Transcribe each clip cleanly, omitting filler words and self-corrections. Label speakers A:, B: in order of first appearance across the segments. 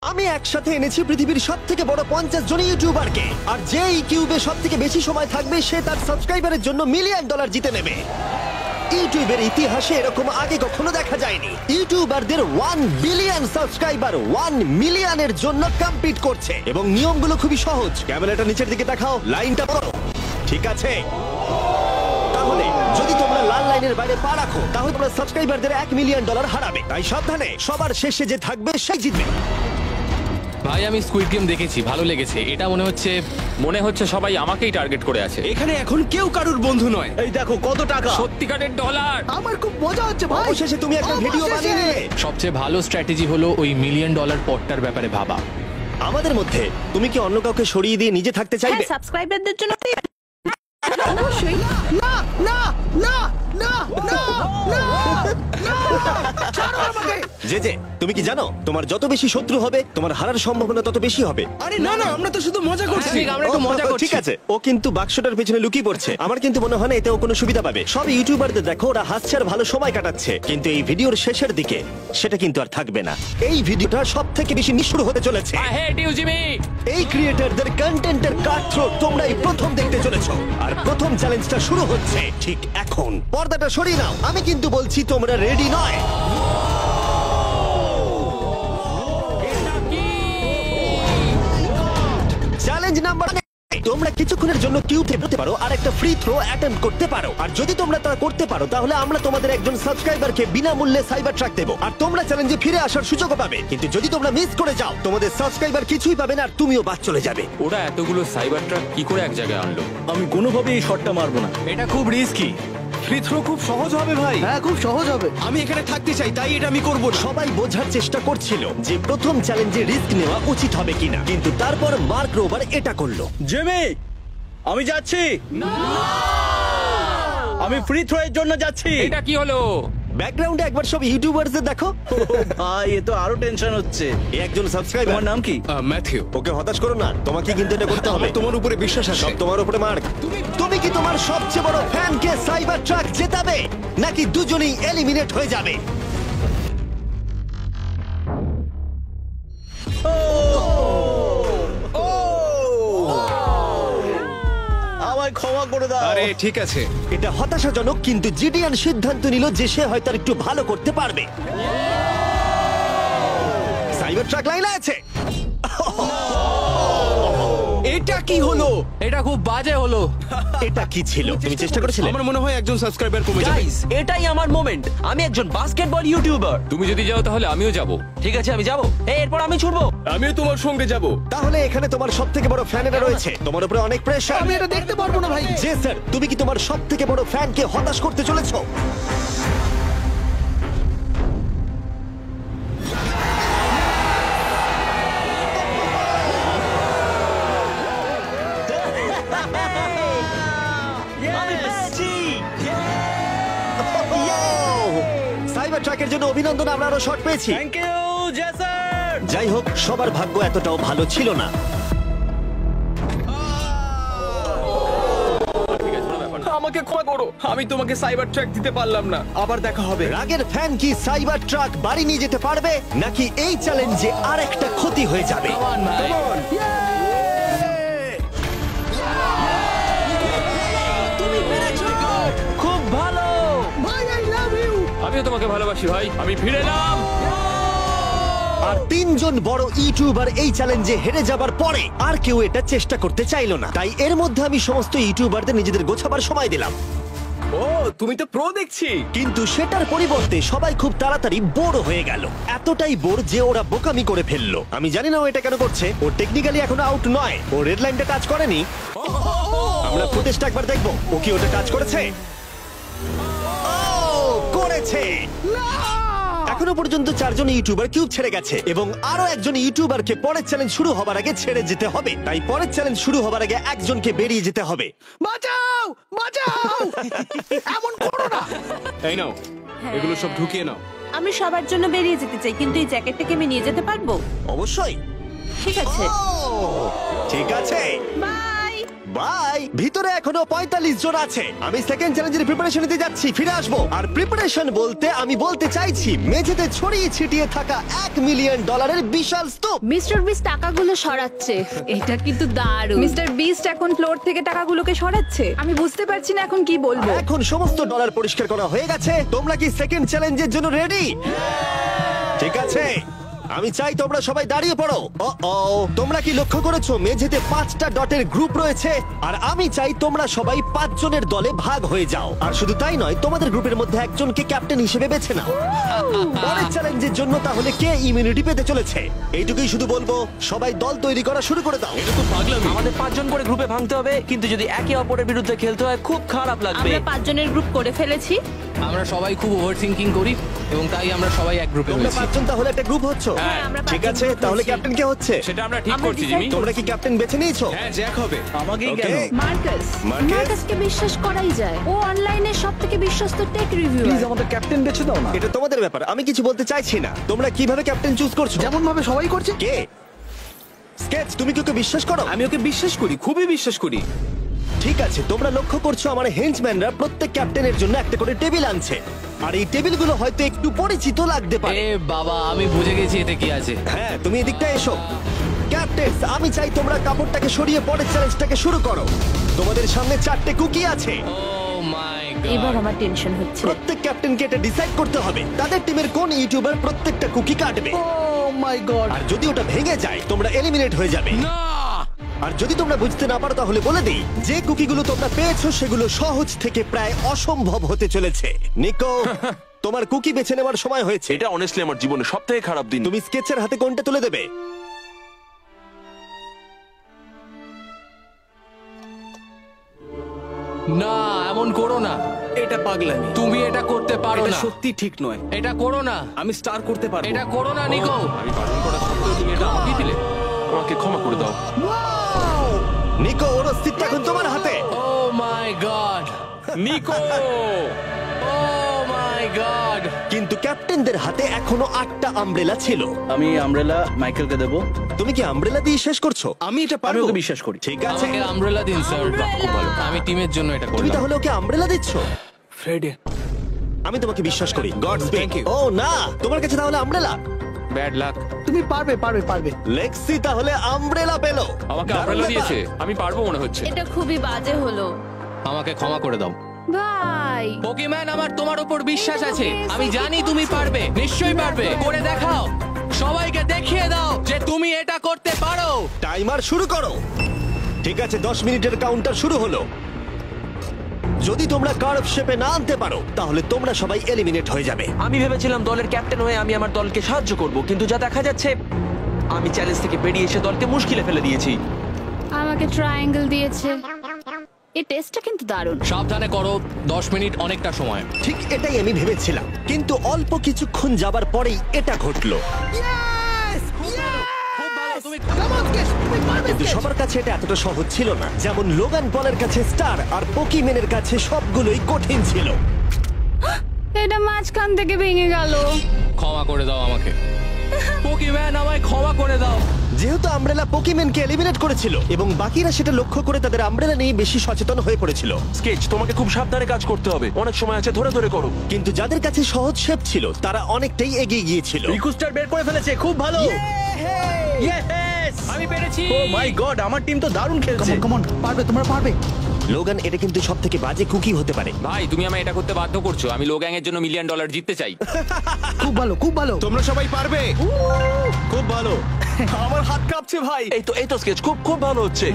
A: আমি একসাথে এনেছি পৃথিবীর সবথেকে বড় 50 জন ইউটিউবারকে, আর যে ইউটিউবে সবথেকে বেশি সময় থাকবে সে তার সাবস্ক্রাইবারের জন্য $1 মিলিয়ন জিতে নেবে। ইউটিউবের ইতিহাসে এরকম আগে কখনো দেখা যায়নি। ইউটিউবারদের 1 বিলিয়ন সাবস্ক্রাইবার 1 মিলিয়নের জন্য কম্পিট করছে, এবং নিয়মগুলো খুবই সহজ। ক্যামেরাটা নিচের দিকে দেখাও, লাইনটা পড়ো। ঠিক আছে, তাহলে যদি তোমরা লাল লাইনের বাইরে পা রাখো তাহলে তোমরা সাবস্ক্রাইবারদের $1 মিলিয়ন হারাবে। তাই সাবধানে, সবার শেষে যে থাকবে সে জিতবে।
B: ভাই আমি স্কুইড গেম দেখেছি, ভালো লেগেছে। এটা মনে হচ্ছে সবাই আমাকেই টার্গেট করে আছে।
C: এখানে এখন কেউ কারুর বন্ধু নয়।
A: এই দেখো কত টাকা,
B: সত্যিকারের ডলার।
D: আমার খুব মজা হচ্ছে ভাই।
A: অবশেষে তুমি একটা ভিডিও বানিয়ে নিলে।
B: সবচেয়ে ভালো স্ট্র্যাটেজি হলো ওই $1 মিলিয়ন পটটার ব্যাপারে ভাবা।
A: আমাদের মধ্যে তুমি কি অন্য কাউকে সরিয়ে দিয়ে নিজে থাকতে চাইবে?
E: হ্যাঁ, সাবস্ক্রাইবারদের জন্য
D: অবশ্যই। না না না না না না না, ছাড়ো আমাকে।
A: যে তুমি কি জানো তোমার যত বেশি শত্রু হবে তোমার হারার সম্ভাবনা তত বেশি হবে?
C: আরে না না, আমরা তো শুধু মজা করছি।
B: আমরা একটু মজা করছি।
A: ঠিক আছে, ও কিন্তু বাক্সটার পেছনে লুকিয়ে পড়ছে। আমার কিন্তু মনে হয় না এতে ও কোনো সুবিধা পাবে। সব ইউটিউবারদের দেখো ওরা হাসছে আর ভালো সময় কাটাচ্ছে, কিন্তু এই ভিডিওর শেষের দিকে সেটা কিন্তু আর থাকবে না। এই ভিডিওটা সবথেকে বেশি নিষ্ঠুর হতে চলেছে।
B: I hate you Jimmy.
A: এই ক্রিয়েটরদের কন্টেন্টের কাট থ্রো তোমরাই প্রথম দেখতে চলেছো, আর প্রথম চ্যালেঞ্জটা শুরু হচ্ছে ঠিক এখন। পর্দাটা সরিয়ে নাও, আমি কিন্তু বলছি তোমরা রেডি নয়। চ্যালেঞ্জ নাম্বার, তোমরা কিছুক্ষণের জন্য কিউ খেলতে পারো আর একটা ফ্রি থ্রো অ্যাটেম্প্ট করতে পারো। আর যদি তোমরা তা করতে পারো তাহলে আমরা তোমাদের একজন সাবস্ক্রাইবারকে বিনামূল্যে সাইবার ট্রাক দেবো, আর তোমরা চ্যালেঞ্জে ফিরে আসার সুযোগও পাবে। কিন্তু যদি তোমরা মিস করে যাও তোমাদের সাবস্ক্রাইবার কিছুই পাবে না, আর তুমিও বাদ চলে যাবে।
B: ওরা এতগুলো সাইবার ট্রাক কি করে এক জায়গায় আনলো?
F: আমি কোনোভাবেই এই শটটা মারবো না।
B: এটা খুব রিস্কি।
C: ফ্রি থ্রো খুব সহজ হবে ভাই।
D: হ্যাঁ, খুব সহজ হবে।
C: আমি এখানে থাকতে চাই, তাই এটা আমি করব না।
A: সবাই বোঝার চেষ্টা করছিল যে প্রথম চ্যালেঞ্জে রিস্ক নেওয়া উচিত হবে কিনা, কিন্তু তারপর মার্ক রোবার এটা করলো।
F: জেমি, আমি যাচ্ছি। আমি ফ্রি থ্রো এর জন্য যাচ্ছি।
B: এটা কি হলো?
A: ব্যাকগ্রাউন্ডে একবার সব ইউটিউবারদের দেখো।
F: ভাই, এ তো আরো টেনশন হচ্ছে।
A: এ একজন সাবস্ক্রাইবার।
F: তোমার নাম কি?
C: ম্যাথিউ।
A: ওকে হতাশ করো না, তোমাকে কিন্তু এটা করতে হবে।
C: তোমার উপরে বিশ্বাস আছে।
A: সব তোমার উপরে মার্ক। তুমি কি তোমার সবচেয়ে বড় ফ্যানকে সাইবার ট্রাক জেতাবে, নাকি দুজনেই এলিমিনেট হয়ে যাবে?
F: আমায় ক্ষমা করে দাও।
C: আরে ঠিক আছে।
A: এটা হতাশাজনক, কিন্তু জিডিয়ান সিদ্ধান্ত নিল যে সে হয়তো আর একটু ভালো করতে পারবে। সাইবার ট্রাক লাইনে আছে।
C: এটা কি হলো?
B: এটা খুব বাজে হলো।
A: এটা কি ছিল? তুমি চেষ্টা করেছিলে?
C: আমার মনে হয় একজন সাবস্ক্রাইবার কমে যাবে।
G: গাইস, এটাই আমার মোমেন্ট। আমি একজন বাস্কেটবল ইউটিউবার।
B: তুমি যদি যাও তাহলে আমিও যাব।
G: ঠিক আছে, আমি যাব। এরপর আমি ছুটবো।
C: আমিও তোমার সঙ্গে যাব।
A: তাহলে এখানে তোমার সবথেকে বড় ফ্যানেরা রয়েছে, তোমার উপরে অনেক প্রেশার।
D: আমি এটা দেখতে পারবো না ভাই।
A: জি স্যার, তুমি কি তোমার সবথেকে বড় ফ্যানকে হতাশ করতে চলেছো? সাইবার ট্রাকের জন্য অভিনন্দন, আমরা আরো শট পেয়েছি।
F: থ্যাংক ইউ জেসার।
A: যাই হোক, সবার ভাগ্য এতটাও ভালো ছিল না।
C: আমাকে ক্ষমা করো, আমি তোমাকে সাইবার ট্র্যাক দিতে পারলাম না। আবার দেখা হবে।
A: রাগের ফ্যান কি সাইবার ট্রাক বাড়ি নিয়ে যেতে পারবে, নাকি এই চ্যালেঞ্জে আরেকটা ক্ষতি হয়ে যাবে?
G: খুব ভালো।
D: ভাই, আই লাভ ইউ।
B: আমিও তোমাকে ভালোবাসি ভাই। আমি ফিরে এলাম।
A: আর 3 জন বড় ইউটিউবার এই চ্যালেঞ্জে হেরে যাবার পরে আর কেউ এটা চেষ্টা করতে চাইলো না। তাই এর মধ্যে আমি সমস্ত ইউটিউবারদের নিজেদের গোছাবার সময় দিলাম।
C: ও, তুমি তো প্রো দেখছি।
A: কিন্তু সেটার পরিবর্তে সবাই খুব তাড়াতাড়ি বোর হয়ে গেল। এতটাই বোর যে ওরা বোকামি করে ফেললো। আমি জানি না ও এটা কেন করছে। ও টেকনিক্যালি এখনো আউট নয়, ও রেড লাইনটা টাচ করেনি। আমরা ফুটেজটা একবার দেখবো, ও কি ওটা টাচ করেছে? ও করেছে। এখনো পর্যন্ত 4 জন ইউটিউবার কিউব ছেড়ে গেছে, এবং আরো একজন ইউটিউবারকে পরের চ্যালেঞ্জ শুরু হবার আগে ছেড়ে যেতে হবে। তাই পরের চ্যালেঞ্জ শুরু হবার আগে একজনকে বেরিয়ে যেতে হবে।
D: বাঁচাও, বাঁচাও। এমন করো না।
C: এই নাও, এগুলো সব ঢুকিয়ে নাও।
E: আমি সবার জন্য বেরিয়ে যেতে চাই, কিন্তু এই জ্যাকেটটাকে আমি নিয়ে যেতে পারবো?
A: অবশ্যই।
E: ঠিক আছে,
A: ও, ঠিক আছে।
E: বাই।
A: বাই। ভিতরে এখনো 45 জন আছে। আমি সেকেন্ড চ্যালেঞ্জের প্রিপারেশন নিতে যাচ্ছি, ফিরে আসবো। আর প্রিপারেশন বলতে আমি বলতে চাইছি মেঝেতে ছড়িয়ে ছিটিয়ে থাকা $1 মিলিয়ন বিশাল স্তূপ।
E: মিস্টার বিস্ট টাকাগুলো সরাচ্ছে, এটা কিন্তু দারুণ।
H: মিস্টার বিস্ট এখন ফ্লোর থেকে টাকাগুলোকে সরাচ্ছে। আমি বুঝতে পারছি না এখন কি বলবো।
A: এখন সমস্ত ডলার পরিষ্কার করা হয়ে গেছে। তোমরা কি সেকেন্ড চ্যালেঞ্জের জন্য রেডি? ঠিক আছে, আমি চাই তোমরা সবাই দাঁড়িয়ে পড়ো। তোমরা কি লক্ষ্য করেছো মেঝেতে 5টা ডটের গ্রুপ রয়েছে? আর আমি চাই তোমরা সবাই 5 জনের দলে ভাগ হয়ে যাও। আর শুধু তাই নয়, তোমাদের গ্রুপের মধ্যে একজনকে ক্যাপ্টেন হিসেবে বেছে নাও। পরের চ্যালেঞ্জের জন্য তাহলে কে ইমিউনিটি পেতে চলেছে? এইটুকুই শুধু বলবো, সবাই দল তৈরি করা শুরু করে দাও।
B: এটা তো পাগলামি।
G: আমাদের 5 জন করে গ্রুপে ভাঙতে হবে, কিন্তু যদি একে অপরের বিরুদ্ধে খেলতে হয় খুব খারাপ লাগবে।
E: আমরা 5 জনের গ্রুপ করে ফেলেছি।
B: আমরা সবাই খুব ওভার থিঙ্কিং করি এবং তাই আমরা সবাই এক গ্রুপে
A: তোমরা
B: হয়েছি।
A: 5 জন তাহলে একটা গ্রুপ হচ্ছ?
B: হ্যাঁ,
E: আমরা
A: ঠিক
E: 5 জন
A: আছে,
E: group
A: তাহলে
E: হয়েছি।
A: ক্যাপ্টেন কে হচ্ছে?
B: সেটা আমরা ঠিক
E: আমরা
B: করছি
E: decide
B: জিমি।
A: তোমরা কি ক্যাপ্টেন বেছে নিয়েছো?
C: হ্যাঁ, জ্যাক হবে।
F: আমাকেই
A: Okay.
F: কেন?
H: মার্কাস।
A: মার্কেস?
E: মার্কাসকে বিশ্বাস করাই যায়, ও অনলাইনে সবথেকে বিশ্বস্ত টেক রিভিউয়ার।
F: আমাদের ক্যাপ্টেন বেছে দাও না।
A: এটা তোমাদের ব্যাপার, আমি কিছু বলতে চাইছি না। তোমরা কিভাবে ক্যাপ্টেন চুজ করছো?
D: যেমন ভাবে সবাই করছে।
A: কে? স্কেচ, তুমি কি ওকে বিশ্বাস করো?
C: আমি ওকে বিশ্বাস করি, খুবই বিশ্বাস করি।
A: ঠিক আছে, তোমরা লক্ষ্য করছো আমার হেঞ্চম্যানরা প্রত্যেক ক্যাপ্টেনের জন্য একটা করে টেবিল আনছে। আর এই টেবিলগুলো হয়তো একটু পরিচিত লাগতে পারে।
B: এ বাবা, আমি বুঝে গেছি এতে কি আছে।
A: হ্যাঁ, তুমি এদিকটা এসো। ক্যাপ্টেন, আমি চাই তোমরা কাপড়টাকে সরিয়ে পরের চ্যালেঞ্জটাকে শুরু করো। তোমাদের সামনে 4টে কুকি আছে।
B: ও মাই
E: এবার
B: গড।
E: আমার টেনশন হচ্ছে।
A: প্রত্যেক ক্যাপ্টেনকে এটা ডিসাইড করতে হবে তাদের টিমের কোন ইউটিউবার প্রত্যেকটা কুকি কাটবে।
D: ও মাই গড।
A: আর যদি ওটা ভেঙে যায় তোমরা এলিমিনেট হয়ে যাবে।
B: না!
A: আর যদি তোমরা বুঝতে না পারো তাহলে বলে দিই, যে কুকিগুলো তোমরা পেয়েছো সেগুলো সহজ থেকে প্রায় অসম্ভব হতে চলেছে। নিকো, তোমার কুকি বেছে নেওয়ার সময় হয়েছে।
I: এটা অনেস্টলি আমার জীবনে সবথেকে খারাপ দিন।
A: তুমি স্কেচের হাতে কোনটা তুলে দেবে?
B: না, এমন করো না।
C: এটা পাগলামি।
B: তুমি এটা করতে পারো
C: এটা
B: না।
C: সত্যি ঠিক নয়।
B: এটা করো না।
C: আমি স্টার করতে পারবো।
B: এটা করো না নিকো।
I: আমি বারণ করা সত্ত্বেও তুমি এটা আমাকে দিলে। আমাকে ক্ষমা করে দাও।
A: নিকো, ওর অস্তিত্ব এখন তোমার হাতে।
B: ও my god.
C: Nicco!
B: O my god.
A: কিন্তু ক্যাপ্টেনদের হাতে এখনো 8টা আমব্রেলা ছিল।
F: আমি আমব্রেলা মাইকেলকে দেবো।
A: তুমি কি আমব্রেলা দিয়ে শেষ করছো?
C: আমি এটা
F: আমি
C: পারবো।
F: ওকে বিশ্বাস করি।
A: ঠিক আছে,
B: আমাকে আমব্রেলা দিন স্যার। আমি টিমের জন্য এটা
A: তুমি
B: করলাম।
A: তাহলে ওকে আমব্রেলা দিচ্ছ?
C: ফ্রেডে,
A: আমি তোমাকে বিশ্বাস করি। God
C: Thank you.
A: ও না, তোমার কাছে তাহলে আমব্রেলা।
B: Bad luck.
D: তুমি পারবে পারবে পারবে।
A: লেক্সি তাহলে আমব্রেলা পেলো।
I: আমাকে
A: দারুণ
I: আমব্রেলা
A: ব্যাপার।
I: দিয়েছে। আমি পারবো মনে হচ্ছে।
E: এটা খুবই বাজে হলো।
B: আমাকে ক্ষমা করে দাও।
E: ভাই,
B: পোকিম্যান, আমার তোমার উপর বিশ্বাস আছে। আমি জানি তুমি পারবে, নিশ্চয়ই পারবে। করে দেখাও, সবাইকে দেখিয়ে দাও যে তুমি এটা করতে পারো।
A: টাইমার শুরু করো। ঠিক আছে, 10 মিনিটের কাউন্টার শুরু হলো। যদি তোমরা কার্ভ শেপে না আনতে পারো তাহলে তোমরা সবাই এলিমিনেট হয়ে যাবে।
G: আমি ভেবেছিলাম দলের ক্যাপ্টেন হয়ে আমি আমার দলকে সাহায্য করব, কিন্তু যা দেখা যাচ্ছে আমি চ্যালেঞ্জ থেকে বেরিয়ে এসে দলকে মুশকিলে ফেলে দিয়েছি।
E: আমাকে ট্রায়াঙ্গেল দিয়েছে। এই টেস্টটা কিন্তু দারুণ।
B: সাবধানে করো, 10 মিনিট অনেকটা সময়।
A: ঠিক এটাই আমি ভেবেছিলাম, কিন্তু অল্প কিছুক্ষণ যাবার পরেই এটা ঘটলো। কিন্তু সবার কাছে এটা এতটা সহজ ছিল না। যেমন লোগান পলের কাছে স্টার আর পোকিম্যানের কাছে সবগুলোই কঠিন ছিল।
E: এটা মাঝখান থেকে ভেঙে গেল।
B: ক্ষমা করে দাও আমাকে। পোকিম্যান, আমায় ক্ষমা করে দাও।
A: যেহেতু আমব্রেলা পোকিম্যানকে এলিমিনেট করেছিল এবং বাকিরা সেটা লক্ষ্য করে তাদের আমব্রেলা নিয়ে বেশি সচেতন হয়ে পড়েছিল।
I: স্কেচ, তোমাকে খুব সাবধানে কাজ করতে হবে। অনেক সময় আছে, ধরে ধরে করো।
A: কিন্তু যাদের কাছে সহজ শেপ ছিল তারা অনেকটাই এগিয়ে গিয়েছিল।
F: রিকুস্টার বের করে ফেলেছে, খুব ভালো। Yes!
B: আমি পেরেছি।
F: ও মাই গড, আমার টিম তো দারুণ খেলছে।
D: কমন কমন, পারবে তোমরা পারবে।
A: লোগান, এটা কিন্তু সব থেকে বাজে কুকি হতে পারে।
B: ভাই, তুমি আমায় এটা করতে বাধ্য করছো। আমি লো গ্যাং এর জন্য $1 মিলিয়ন জিততে চাই।
D: খুব ভালো খুব ভালো।
C: তোমরা সবাই পারবে।
A: খুব ভালো।
C: আমার হাত কাঁপছে ভাই।
I: এই তো স্কেচ, খুব খুব ভালো হচ্ছে।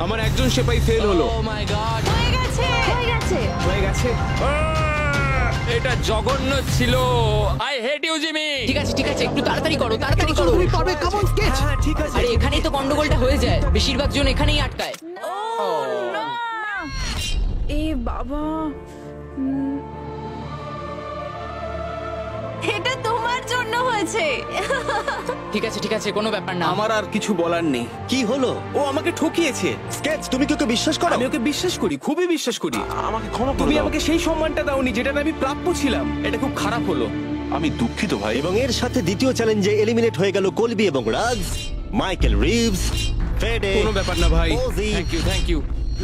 C: আমার একজন সেপাই ফেল হলো।
B: Oh my God.
E: হয়ে গেছে, হয়ে গেছে।
C: হয়ে গেছে।
B: এটা জঘন্য ছিল। I hate you Jimmy.
J: ঠিক আছে ঠিক আছে, একটু তাড়াতাড়ি করো, তাড়াতাড়ি করো।
D: তুমি পারবে, কমন স্কেচ।
A: ঠিক আছে।
J: আরে এখানেই তো গন্ডগোলটা হয়ে যায়, বেশিরভাগ জন এখানেই আটকায়।
H: এ বাবা,
E: এটা তোমার জন্য হয়েছে।
J: ঠিক আছে, কোনো ব্যাপার না।
C: আমার আর কিছু বলার নেই।
A: কি হলো?
C: ও আমাকে ঠকিয়েছে।
A: স্কেচ, তুমি কি ওকে বিশ্বাস করো?
C: আমি ওকে বিশ্বাস করি, খুবই বিশ্বাস করি।
I: আমাকে ক্ষমা করে
C: তুমি
I: দাও।
C: আমাকে সেই সম্মানটা দাওনি যেটা আমি প্রাপ্য ছিলাম। এটা খুব খারাপ হলো।
I: আমি দুঃখিত ভাই।
A: এবং এর সাথে দ্বিতীয় চ্যালেঞ্জে এলিমিনেট হয়ে গেল কলবি এবং রাজ, মাইকেল রিভস, ফেডে,
C: কোনো ব্যাপার না ভাই।
A: ওজি,
I: থ্যাংক ইউ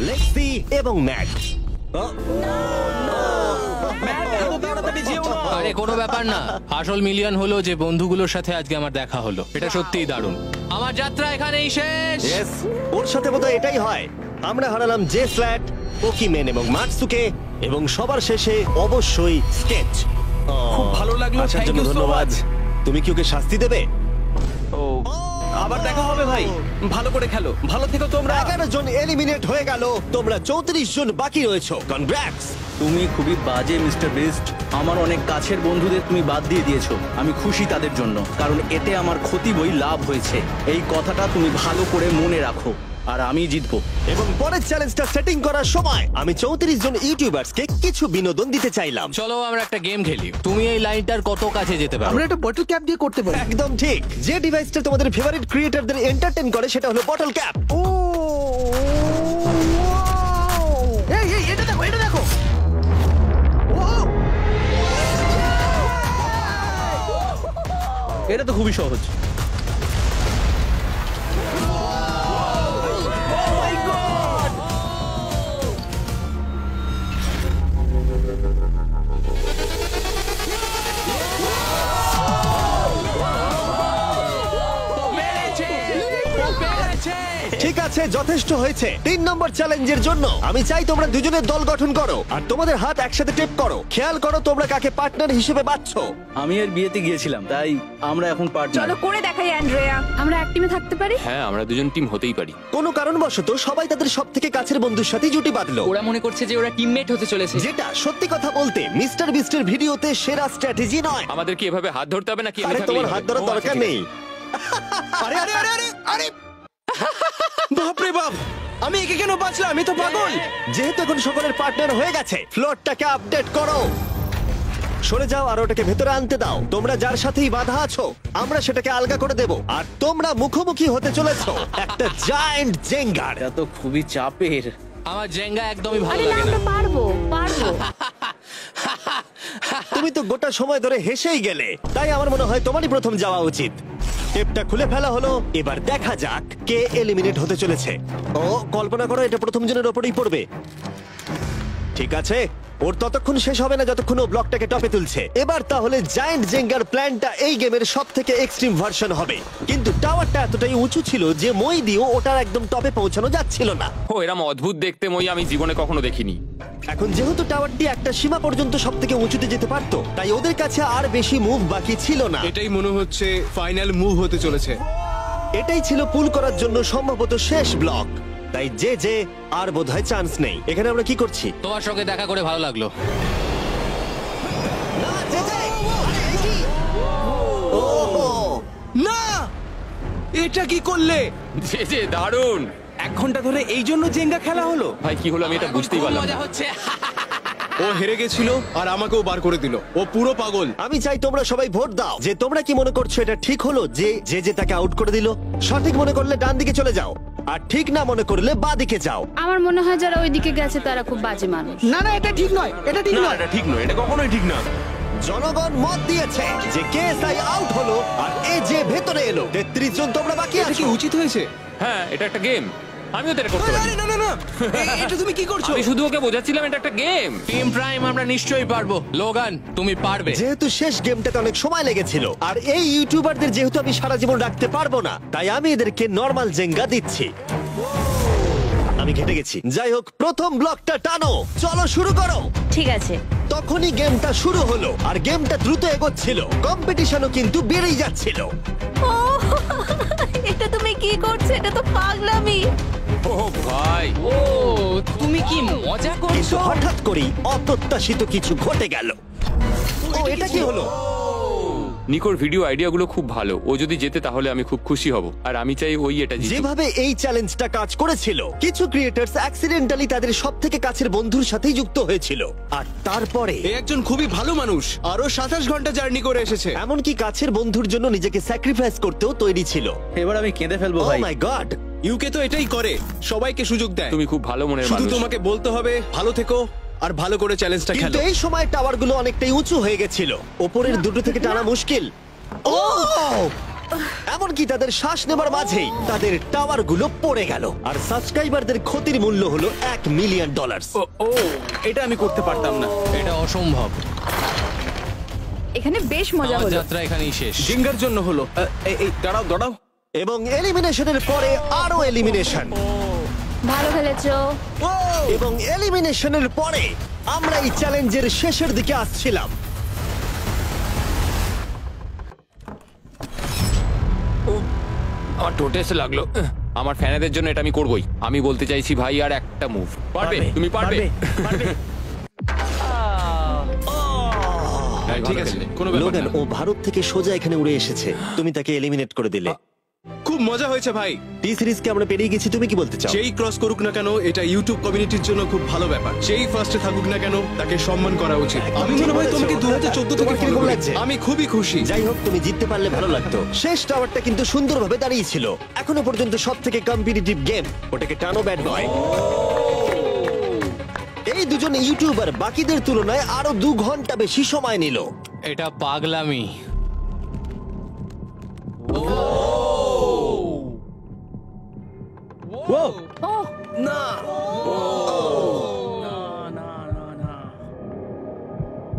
A: লেক্সি এবং ম্যাট।
B: আরে কোনো ব্যাপার না, আসল মিলিয়ন হলো যে বন্ধুগুলোর সাথে আজকে আমার দেখা হলো। এটা সত্যিই দারুণ। আমার যাত্রা এখানেই শেষ।
A: Yes, ওর সাথে বোধহয় এটাই হয়। আমরা হারালাম জে ফ্ল্যাট, পোকিমেন এবং মাটসুকে, এবং সবার শেষে অবশ্যই স্কেচ।
C: খুব ভালো লাগলো,
A: আসার
C: thank
A: জন্য
C: you so
A: ধন্যবাদ।
C: much.
A: তুমি কি ওকে শাস্তি দেবে?
G: ও
C: আবার দেখা হবে ভাই, ভালো করে খেলো, ভালো থেকো তোমরা।
A: 11 জন এলিমিনেট হয়ে গেল, তোমরা 34 জন বাকি রয়েছো। কনগ্রাটস।
F: তুমি খুবই বাজে মিস্টার বিস্ট। আমার অনেক কাছের বন্ধুদের তুমি বাদ দিয়ে দিয়েছো। আমি খুশি তাদের জন্য, কারণ এতে আমার ক্ষতি বই লাভ হয়েছে। এই কথাটা তুমি ভালো করে মনে রাখো, আর আমি জিতবো।
A: এবং পরের চ্যালেঞ্জটা সেটিং করার সময় আমি 34 জন ইউটিউবার্সকে কিছু বিনোদন দিতে চাইলাম।
B: চলো আমরা একটা গেম খেলি। তুমি এই লাইনটার কত কাছে যেতে পারো?
D: আমরা একটা বটল ক্যাপ দিয়ে করতে পারি।
A: একদম ঠিক। যে ডিভাইসটা তোমাদের ফেভারিট ক্রিয়েটরদের এন্টারটেইন করে সেটা হলো বটল ক্যাপ।
D: ও এই এই এটা দেখো, এটা দেখো। ও
F: এটা তো খুবই সহজ।
A: ঠিক আছে, যথেষ্ট হয়েছে। 3 নম্বর চ্যালেঞ্জের জন্য আমি চাই তোমরা দুজনের দল গঠন করো আর তোমাদের হাত একসাথে টেপ করো। খেয়াল করো তোমরা কাকে পার্টনার হিসেবে বাছছো।
F: আমি এর বিয়েতে গিয়েছিলাম, তাই আমরা এখন পার্টনার।
H: চলো করে দেখাই অ্যান্ড্রেয়া।
E: আমরা এক টিমে থাকতে পারি?
I: হ্যাঁ আমরা দুজন টিম হতেই পারি।
A: কোনো কারণবশত সবাই তাদের সবথেকে কাছের বন্ধুর সাথে জুটি বাঁধলো,
J: ওরা মনে করছে যে ওরা টিমমেট হতে চলেছে।
A: যেটা সত্যি কথা বলতে মিস্টার বিস্টের ভিডিওতে সেরা স্ট্র্যাটেজি নয়।
I: আমাদের কি এভাবে হাত ধরতে হবে নাকি?
A: আরে তোমার হাত ধরার দরকার নেই।
C: আরে আরে আরে আরে আরে বাপরে বাপ, আমি একে কেন বাঁচলাম? আমি তো পাগল।
A: যেহেতু এখন সকলের পার্টনার হয়ে গেছে, ফ্লোরটাকে আপডেট করো। সরে যাও আর ওটাকে ভেতরে আনতে দাও। তোমরা যার সাথেই বাধা আছো আমরা সেটাকে আলগা করে দেব। আর তোমরা মুখোমুখি হতে চলেছো একটা জায়ান্ট জেঙ্গার।
F: এটা তো খুবই চাপের।
B: আমার জেঙ্গা একদমই ভালো
E: আরে না,
B: লাগে না।
E: আমরা পারবো পারবো।
A: তুমি তো গোটা সময় ধরে হেসেই গেলে, তাই আমার মনে হয় তোমারই প্রথম যাওয়া উচিত। টেপটা খুলে ফেলা হলো, এবার দেখা যাক কে এলিমিনেট হতে চলেছে। ও কল্পনা করো এটা প্রথম জনের ওপরেই পড়বে। ঠিক আছে, ওর ততক্ষণ শেষ হবে না যতক্ষণ ও ব্লকটাকে টপে তুলছে। এবার তাহলে জায়ান্ট জেঙ্গার প্ল্যানটা এই গেমের সব থেকে এক্সট্রিম ভার্সন হবে, কিন্তু টাওয়ারটা এতটাই উঁচু ছিল যে মই দিয়েও ওটার একদম টপে পৌঁছানো যাচ্ছিল না।
I: ও এরম অদ্ভুত দেখতে মই আমি জীবনে কখনো দেখিনি।
A: এখন যেহেতু টাওয়ারটি একটা সীমা পর্যন্ত সব থেকে উঁচুতে যেতে পারতো, তাই ওদের কাছে আর বেশি মুভ বাকি ছিল না।
C: এটাই মনে হচ্ছে ফাইনাল মুভ হতে চলেছে।
A: এটাই ছিল পুল করার জন্য সম্ভবত শেষ ব্লক, তাই যে আর বোধহয় চান্স নেই। এখানে আমরা কি করছি?
B: তোমার সঙ্গে দেখা করে ভালো লাগলো।
A: না, জে, আরে এই কি? ওহো!
C: না, এটা কি করলে?
I: যে দারুণ।
C: 1 ঘন্টা ধরে এই জন্য জেঙ্গা খেলা হলো?
I: ভাই কি হলো আমি এটা বুঝতেই পারলাম
B: মজা
I: না।
B: হচ্ছে।
C: ও হেরে গেছিল আর আমাকেও বার করে দিল। ও পুরো পাগল।
A: আমি চাই তোমরা সবাই ভোট দাও যে তোমরা কি মনে করছো এটা ঠিক হলো যে তাকে আউট করে দিল। সঠিক মনে করলে ডান দিকে চলে যাও, আর ঠিক না মনে করলে বাঁ দিকে যাও।
E: আমার মনে হয় যারা ওইদিকে গেছে তারা খুব বাজে মানুষ।
D: না না, এটা ঠিক নয়, এটা ঠিক
C: না,
D: নয়।
C: এটা ঠিক নয়, এটা কখনোই ঠিক না।
A: জনগণ মত দিয়েছে যে কেএসআই আউট হলো আর এ যে ভেতরে এলো। 33 জন তোমরা বাকি
C: এটা কি
A: আছো।
C: উচিত হয়েছে?
I: হ্যাঁ এটা একটা গেম, আমিও তো এটা করতে পারি।
C: আরে না না না, এটা তুমি কি করছো?
I: আমি শুধু ওকে বোঝাচ্ছিলাম এটা একটা গেম।
B: টিম প্রাইম আমরা নিশ্চয়ই পারবো। লোগান তুমি পারবে।
A: যেহেতু শেষ গেমটাতে অনেক সময় লেগেছিল আর এই ইউটিউবারদের যেহেতু আমি সারা জীবন রাখতে পারবো না, তাই আমি এদেরকে নরমাল জেঙ্গা দিচ্ছি। আমি ঘেটে গেছি। যাই হোক, প্রথম ব্লকটা টানো, চলো শুরু করো।
E: ঠিক আছে।
A: তখনই গেমটা শুরু হলো আর গেমটা দ্রুত এগোচ্ছিল, কম্পিটিশনও কিন্তু বেড়েই যাচ্ছিল।
E: ও এটা তুমি কি করছো? এটা তো পাগলামি।
I: ও ভাই,
J: ও তুমি কি মজা
A: কিন্তু
J: করছো?
A: হঠাৎ করেই অপ্রত্যাশিত কিছু ঘটে গেল। ও এটা কি হলো?
I: নিকোর ভিডিও আইডিয়াগুলো খুব ভালো। ও যদি জেতে তাহলে আমি খুব খুশি হব, আর আমি চাই ওই এটা জিতুক।
A: যেভাবে এই চ্যালেঞ্জটা কাজ করেছিল, কিছু ক্রিয়েটার্স অ্যাক্সিডেন্টালি তাদের সব থেকে কাছের বন্ধুর সাথেই যুক্ত হয়েছিল, আর তারপরে
C: এ একজন খুবই ভালো মানুষ, আরো 27 ঘন্টা জার্নি করে এসেছে।
A: এমনকি কাছের বন্ধুর জন্য নিজেকে স্যাক্রিফাইস করতেও তৈরি ছিল।
F: এবার আমি কেঁদে ফেলবো
A: ও
F: ভাই।
A: মাই গড!
C: ইউকে তো এটাই করে, সবাইকে সুযোগ দেয়।
I: তুমি খুব ভালো মনের
C: শুধু
I: মানুষ।
C: তোমাকে বলতে হবে ভালো থেকো আর ভালো করে চ্যালেঞ্জটা
A: কিন্তু
C: খেলো।
A: এই সময় টাওয়ারগুলো অনেকটাই উঁচু হয়ে গেছিল, ওপরের দুটো থেকে টানা মুশকিল। ও এমন এমনকি তাদের শ্বাস নেবার মাঝেই তাদের টাওয়ার গুলো পড়ে গেল। আর সাবস্ক্রাইবারদের ক্ষতির মূল্য হলো $1 মিলিয়ন।
C: ও এটা আমি করতে পারতাম না।
B: এটা অসম্ভব।
H: এখানে বেশ মজা
B: আমার
H: হলো।
B: যাত্রা এখানেই শেষ।
C: জিঙ্গার জন্য হলো। এই দাঁড়াও দাঁড়াও।
A: এবং এলিমিনেশনের পরে আরো এলিমিনেশন,
E: ভালো খেলেছো।
A: এবং এলিমিনেশনের পরে আমরা এই চ্যালেঞ্জের শেষের দিকে আসছিলাম।
I: আমার টোটেস লাগলো। আমার ফ্যানেদের জন্য এটা আমি করবই। আমি বলতে চাইছি ভাই, আর একটা মুভ পারবে, তুমি পারবে। হ্যাঁ, ঠিক আছে, কোনো ব্যাপার
A: লোগান,
I: না।
A: ও ভারত থেকে সোজা এখানে উড়ে এসেছে, তুমি তাকে এলিমিনেট করে দিলে।
C: খুব মজা হয়েছে ভাই।
A: টি সিরিজকে আমরা পেরিয়ে গেছি, তুমি কি বলতে চাও?
C: যেই ক্রস করুক না কেন, এটা ইউটিউব কমিউনিটির জন্য খুব ভালো ব্যাপার। যেই ফার্স্টে থাকুক না কেন, তাকে সম্মান করা উচিত। আমি মনে হয় তোমাকে 2014 থেকে
A: তোমার কিরকম
C: follow করি।
A: লাগছে?
C: আমি খুবই খুশি।
A: যাই হোক, তুমি জিততে পারলে ভালো লাগতো। শেষ টাওয়ারটা কিন্তু সুন্দরভাবে দাঁড়িয়েছিল। এখনো পর্যন্ত সব থেকে কম্পিটিটিভ গেম। ওটাকে টানো ব্যাড নয়। এই দুজন ইউটিউবার বাকিদের তুলনায় আরো 2 ঘন্টা বেশি সময় নিল।
B: এটা পাগলামি।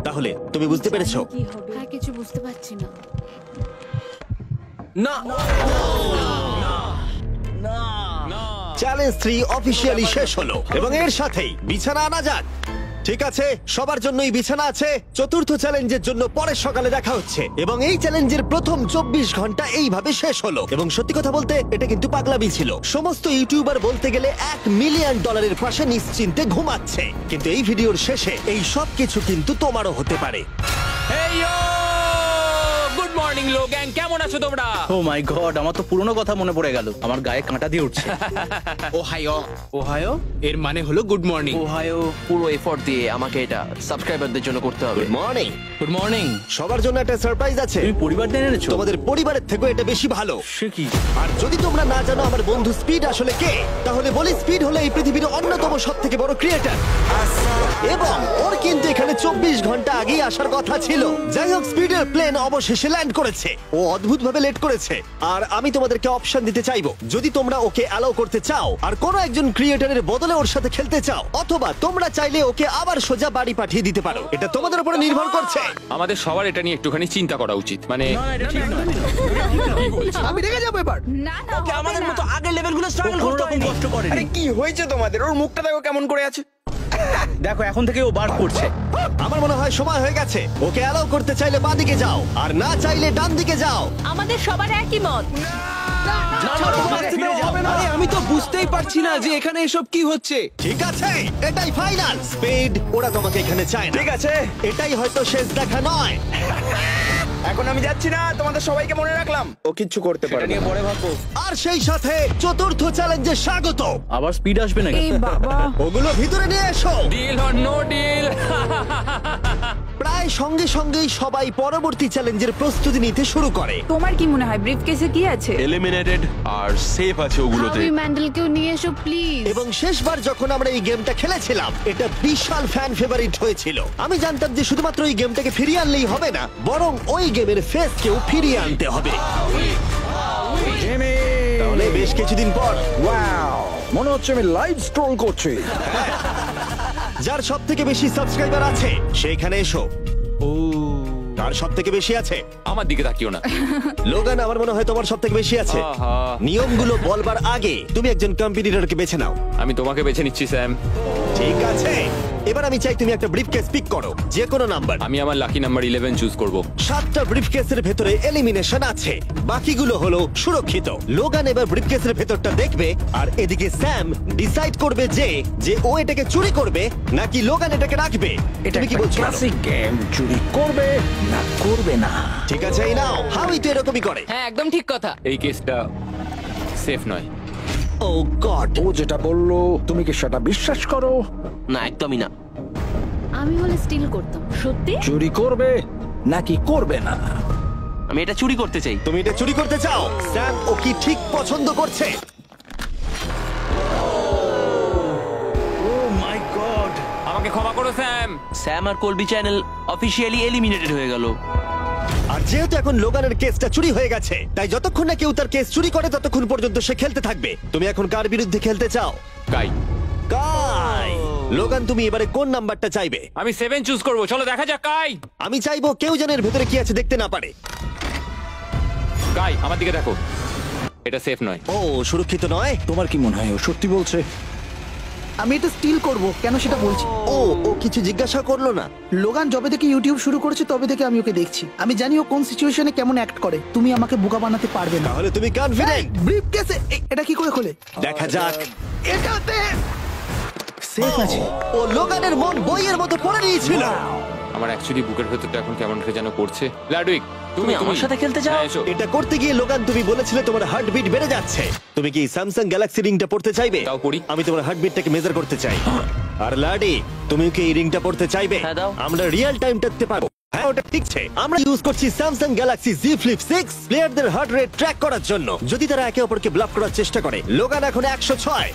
A: তাহলে তুমি বুঝতে পেরেছো?
E: হ্যাঁ, কিছু বুঝতে পারছি না।
C: না
A: চ্যালেঞ্জ 3 অফিসিয়ালি শেষ হলো এবং এর সাথেই বিছানা আনা যাক। ঠিক আছে, সবার জন্যই বিছানা আছে। চতুর্থ চ্যালেঞ্জের জন্য পরের সকালে দেখা হচ্ছে। এবং এই চ্যালেঞ্জের প্রথম 24 ঘন্টা এইভাবে শেষ হলো। এবং সত্যি কথা বলতে, এটা কিন্তু পাগলামি ছিল। সমস্ত ইউটিউবার বলতে গেলে $1 মিলিয়ন পাশে নিশ্চিন্তে ঘুমাচ্ছে। কিন্তু এই ভিডিওর শেষে এই সব কিছু কিন্তু তোমারও হতে পারে।
I: হেই ইয়ো! গুড মর্নিং লোগ্যাং, কেমন আছো তোমরা?
F: ও মাই গড, আমার তো পুরনো কথা মনে পড়ে গেল। আমার গায়ে কাঁটা দিয়ে উঠছে।
C: ওহাইও এর মানে হলো গুড মর্নিং।
G: ওহাইও পুরো এফোর্ট দিয়ে আমাকে এটা সাবস্ক্রাইবারদের জন্য করতে হবে।
A: Good morning.
B: Good morning.
A: সবার জন্য একটা সারপ্রাইজ আছে।
F: তুমি পরিবার নিয়ে এনেছো?
A: তোমাদের পরিবারের থেকেও এটা বেশি ভালো।
F: সে কি?
A: আর যদি তোমরা না জানো আমার বন্ধু স্পিড আসলে কে, তাহলে বলি স্পিড হলো এই পৃথিবীর অন্যতম সবথেকে বড় ক্রিয়েটর। এবং ওর কিন্তু এখানে 24 ঘন্টা আগেই আসার কথা ছিল। যাই হোক, স্পিডের প্লেন অবশেষে ল্যান্ড করেছে। ও অদ্ভুতভাবে লেট করেছে। আর আমি তোমাদেরকে অপশন দিতে চাইবো, যদি তোমরা ওকে অ্যালাউ করতে চাও আর কোনো একজন ক্রিয়েটরের বদলে ওর সাথে খেলতে চাও, অথবা তোমরা চাইলে ওকে আবার সোজা বাড়ি পাঠিয়ে দিতে পারো। এটা তোমাদের উপরে নির্ভর করছে।
I: আমাদের সবার এটা নিয়ে একটুখানি চিন্তা করা উচিত। মানে
D: আমি রেগে যাবো এবার।
H: না না,
G: ওকে
H: হবে
G: আমাদের
H: না।
G: মতো আগের লেভেলগুলো স্ট্রাগল করতে হয়নি।
F: কষ্ট করে।
C: আরে কি হয়েছে তোমাদের? ওর মুখটা দেখো কেমন করে আছে।
F: দেখো, এখন থেকে ও বার করছে।
A: আমার মনে হয় সময় হয়ে গেছে। ওকে অ্যালাউ করতে চাইলে বাঁ দিকে যাও, আর না চাইলে ডান দিকে যাও।
H: আমাদের সবার একই মত।
C: আরে আমি তো বুঝতেই পারছি না যে এখানে এসব কি হচ্ছে।
A: ঠিক আছে, এটাই ফাইনাল। স্পিড, ওরা তোমাকে এখানে চায় না।
C: ঠিক আছে,
A: এটাই হয়তো শেষ দেখা নয়।
C: এখন আমি যাচ্ছি না। তোমাদের সবাইকে মনে রাখলাম, ও কিচ্ছু করতে পারে না।
F: পরে ভাববো।
A: আর সেই সাথে চতুর্থ চ্যালেঞ্জে স্বাগত।
F: আবার স্পিড আসবে নাকি?
H: এই বাবা,
A: ওগুলো ভিতরে নিয়ে এসো।
I: Deal or no deal.
A: প্রায় সঙ্গে সঙ্গেই সবাই পরবর্তী চ্যালেঞ্জের প্রস্তুতি নিতে শুরু করে।
H: তোমার কি মনে হয় ব্রিফকেসে কি আছে?
K: এলিমিনেটেড আর সেফ আছে ওগুলোতে।
E: হাবি ম্যান্ডেলকেও নিয়ে এসো প্লিজ।
A: এবং শেষবার যখন আমরা এই গেমটা খেলেছিলাম, এটা বিশাল ফ্যান ফেভারিট হয়েছিল। আমি জানতাম যে শুধুমাত্র এই গেমটাকে ফিরিয়ে আনলেই হবে না, বরং ওই গেমের ফেসকেও ফিরিয়ে আনতে হবে। তাহলে বেশ কিছুদিন পর
D: মনে হচ্ছে আমি লাইভ স্ট্রল করছি।
A: যার সব থেকে বেশি সাবস্ক্রাইবার আছে সেখানে এসো। কার সব থেকে বেশি আছে?
I: আমার দিকে তাকিও না।
A: লোগান, আমার মনে হয় তোমার সব থেকে বেশি আছে।
I: আহা।
A: নিয়মগুলো বলবার আগে তুমি একজন কম্পিটিটরকে বেছে নাও।
I: আমি তোমাকে বেছে নিচ্ছি স্যাম।
A: ঠিক আছে, এবার আমি চাই তুমি একটা ব্রিফকেস পিক করো, যে কোনো নাম্বার।
I: আমি আমার লাকি নাম্বার 11 চুজ করব।
A: 7টা ব্রিফকেসের ভেতরে এলিমিনেশন আছে, বাকিগুলো হলো সুরক্ষিত। লোগান এবার ব্রিফকেসের ভেতরটা দেখবে, আর এদিকে স্যাম ডিসাইড করবে যে ও এটাকে চুরি করবে নাকি লোগান এটাকে রাখবে। তুমি কি বলছো?
D: গেম, চুরি করবে না করবে না।
A: ঠিক আছে, এই নাও। হাউই তো এরকমই করে।
J: হ্যাঁ, একদম ঠিক কথা।
I: এই কেসটা সেফ নয়।
A: ও গড,
D: ও যেটা বললো তুমি কি সেটা বিশ্বাস করো?
G: না, একদমই না।
E: আমি হলে স্টিল করতাম। সত্যি?
D: চুরি করবে নাকি করবে না?
G: আমি এটা চুরি করতে চাই।
A: তুমি এটা চুরি করতে চাও? স্যাম ও কি ঠিক পছন্দ করছে?
F: ও মাই গড।
I: আমাকে ক্ষমা করো স্যাম।
G: স্যাম আর কলবি চ্যানেল অফিসিয়ালি এলিমিনেটেড হয়ে গেল।
A: আর যেহেতু এখন লোগানের কেসটা চুরি হয়ে গেছে, তাই যতক্ষণ না কেউ তার কেস চুরি করে ততক্ষণ পর্যন্ত সে খেলতে থাকবে। তুমি এখন কার বিরুদ্ধে খেলতে চাও?
I: গাই,
A: কাই। লোগান, তুমি এবারে কোন নাম্বারটা চাইবে?
I: আমি 7 চুজ করব। চলো দেখা যাক। কাই,
A: আমি চাইবো কেউ যেন এর ভেতরে কি আছে দেখতে না পারে।
I: গাই আমার দিকে দেখো, এটা সেফ নয়।
A: ও, সুরক্ষিত নয়।
L: তোমার কি মনে হয় ও সত্যি বলছে?
D: আমি এটা স্টিল করব, কেন সেটা বলছি।
A: ও কিছু জিজ্ঞাসা করলো না?
D: লোগান যবে থেকে ইউটিউব শুরু করেছে তবে থেকে আমি ওকে দেখছি। আমি জানি ও কোন সিচুয়েশনে কেমন অ্যাক্ট করে। তুমি আমাকে বোকা বানাতে পারবে না।
A: তাহলে তুমি কনফিডেন্ট?
D: ব্রিফ কেসে এটা কি করে খোলে?
A: দেখা যাক।
D: এটাতে সেফ আছে।
A: ও লোগানের মন বইয়ের মতো পড়ে নিয়েছিল।
I: আমার অ্যাকচুয়ালি বুকের ভেতরটা এখন কেমন করে যেন করছে। লাডুইক,
G: তুমি আমার সাথে খেলতে চাও?
I: হ্যাঁ, এসো।
A: এটা করতে গিয়ে লোগান তুমি বলেছিলে তোমার হার্টবিট বেড়ে যাচ্ছে। তুমি কি স্যামসাং গ্যালাক্সি রিংটা পড়তে চাইবে?
I: দাও পড়ি।
A: আমি তোমার হার্টবিটটাকে মেজার করতে চাই। আর লাডি, তুমি কি এই রিংটা পড়তে চাইবে?
G: হ্যাঁ, দাও।
A: আমরা রিয়েল টাইম দেখতে পারবো। হ্যাঁ, ওটা ঠিক আছে। আমরা ইউজ করছি স্যামসাং গ্যালাক্সি Z Flip 6 প্লেয়ারদের হার্ট রেট ট্র্যাক করার জন্য। যদি তারা একে অপরকে ব্লক করার চেষ্টা করে। লোগান এখন 106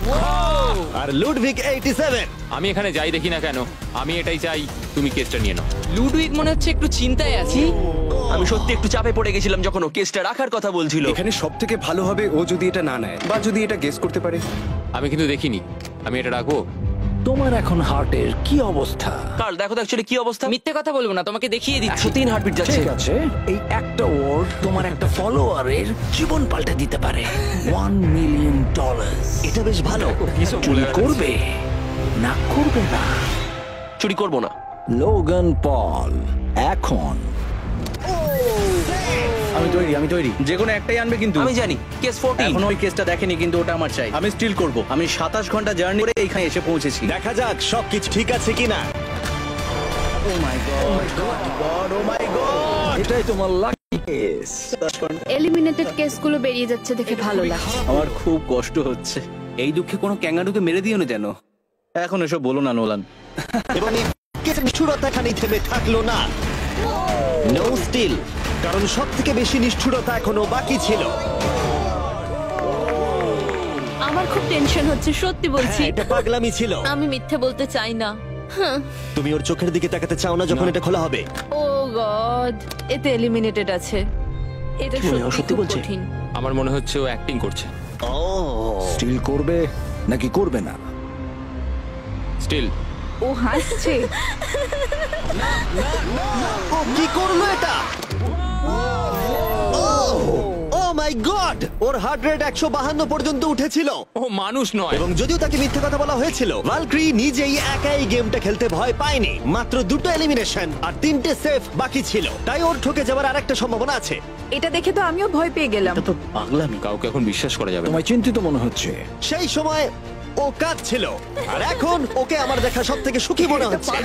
A: আর লুডভিক 87।
I: আমি এখানে যাই দেখি না কেন, আমি এটাই চাই তুমি কেসটা নিয়ে নাও।
J: লুডুইক মনে হচ্ছে একটু চিন্তায় আছে।
G: আমি সত্যি একটু চাপে পড়ে গেছিলাম যখন ও কেসটা রাখার কথা বলছিল।
C: এখানে সব থেকে ভালো হবে ও যদি এটা না নেয় বা যদি এটা গেস করতে পারে।
I: আমি কিন্তু দেখিনি, আমি এটা রাখবো।
L: তোমার এখন হার্টের কি অবস্থা?
G: কাল দেখো তো অ্যাকচুয়ালি কি অবস্থা।
J: মিথ্যে কথা বলবো না, তোমাকে দেখিয়ে দিচ্ছি।
G: 103 হার্টবিট যাচ্ছে।
L: ঠিক আছে, এই একটা ওয়ার্ড তোমার একটা ফলোয়ারের জীবন পাল্টে দিতে পারে। $1 মিলিয়ন।
A: এটা বেশ ভালো।
L: চুরি করবে না করবে না?
G: চুরি করবো না।
L: লোগান পল এখন।
F: আমি তৈরি যে কোনো একটাই আনবে কিন্তু।
G: আমি জানি কেস 14।
F: এখনো ওই কেসটা দেখেনি কিন্তু ওটা আমার চাই। আমি স্টিল করব। আমি 27 ঘন্টা জার্নি করে এখানে এসে পৌঁছেছি।
A: দেখা যাক সবকিছু ঠিক আছে কিনা।
F: ও my god, O my god.
L: এটাই তোমার লাকি কেস।
E: এলিমিনেটেড কেসগুলো বেরিয়ে যাচ্ছে দেখে ভালো লাগছে।
F: আমার খুব কষ্ট হচ্ছে। এই দুঃখে কোনো ক্যাঙ্গারুকে মেরে দিও না যেন। এখন এসব বলো না নোলান।
A: এবং এই কেসের নিষ্ঠুরতা খানি থেমে থাকলো না। নো স্টিল, কারণ সব থেকে বেশি নিষ্ঠুরতা এখনো বাকি ছিল।
E: আমার খুব টেনশন হচ্ছে, সত্যি বলছি।
A: হ্যাঁ, এটা পাগলামি ছিল।
E: আমি মিথ্যে বলতে চাই না।
A: তুমি ওর চোখের দিকে তাকাতে চাও না যখন এটা খোলা হবে?
E: ও গড, এতে এলিমিনেটেড আছে। এটা সত্যি বলছে। কঠিন।
I: আমার মনে হচ্ছে ও অ্যাক্টিং করছে।
A: ও,
L: স্টিল করবে নাকি করবে না?
I: স্টিল।
H: ও হাসছে।
A: ও কি করলো এটা? ও my god, or heart rate 152 পর্যন্ত উঠেছিল।
I: ও মানুষ নয়।
A: এবং যদিও তাকে মিথ্যে কথা বলা হয়েছিল, ভালক্রি নিজেই একাই গেমটা খেলতে ভয় পায়নি। মাত্র 2টো এলিমিনেশন আর 3টে সেফ বাকি ছিল, তাই ওর ঠকে যাওয়ার আরেকটা সম্ভাবনা আছে।
H: এটা দেখে তো আমিও ভয় পেয়ে গেলাম।
F: এটা তো পাগলামি।
I: কাউকে এখন বিশ্বাস করা যাবে না।
L: তোমায় চিন্তিত মনে হচ্ছে।
A: সেই সময় ও কাঁদছিল, আর এখন ওকে আমার দেখা সব থেকে সুখী মনে হচ্ছে।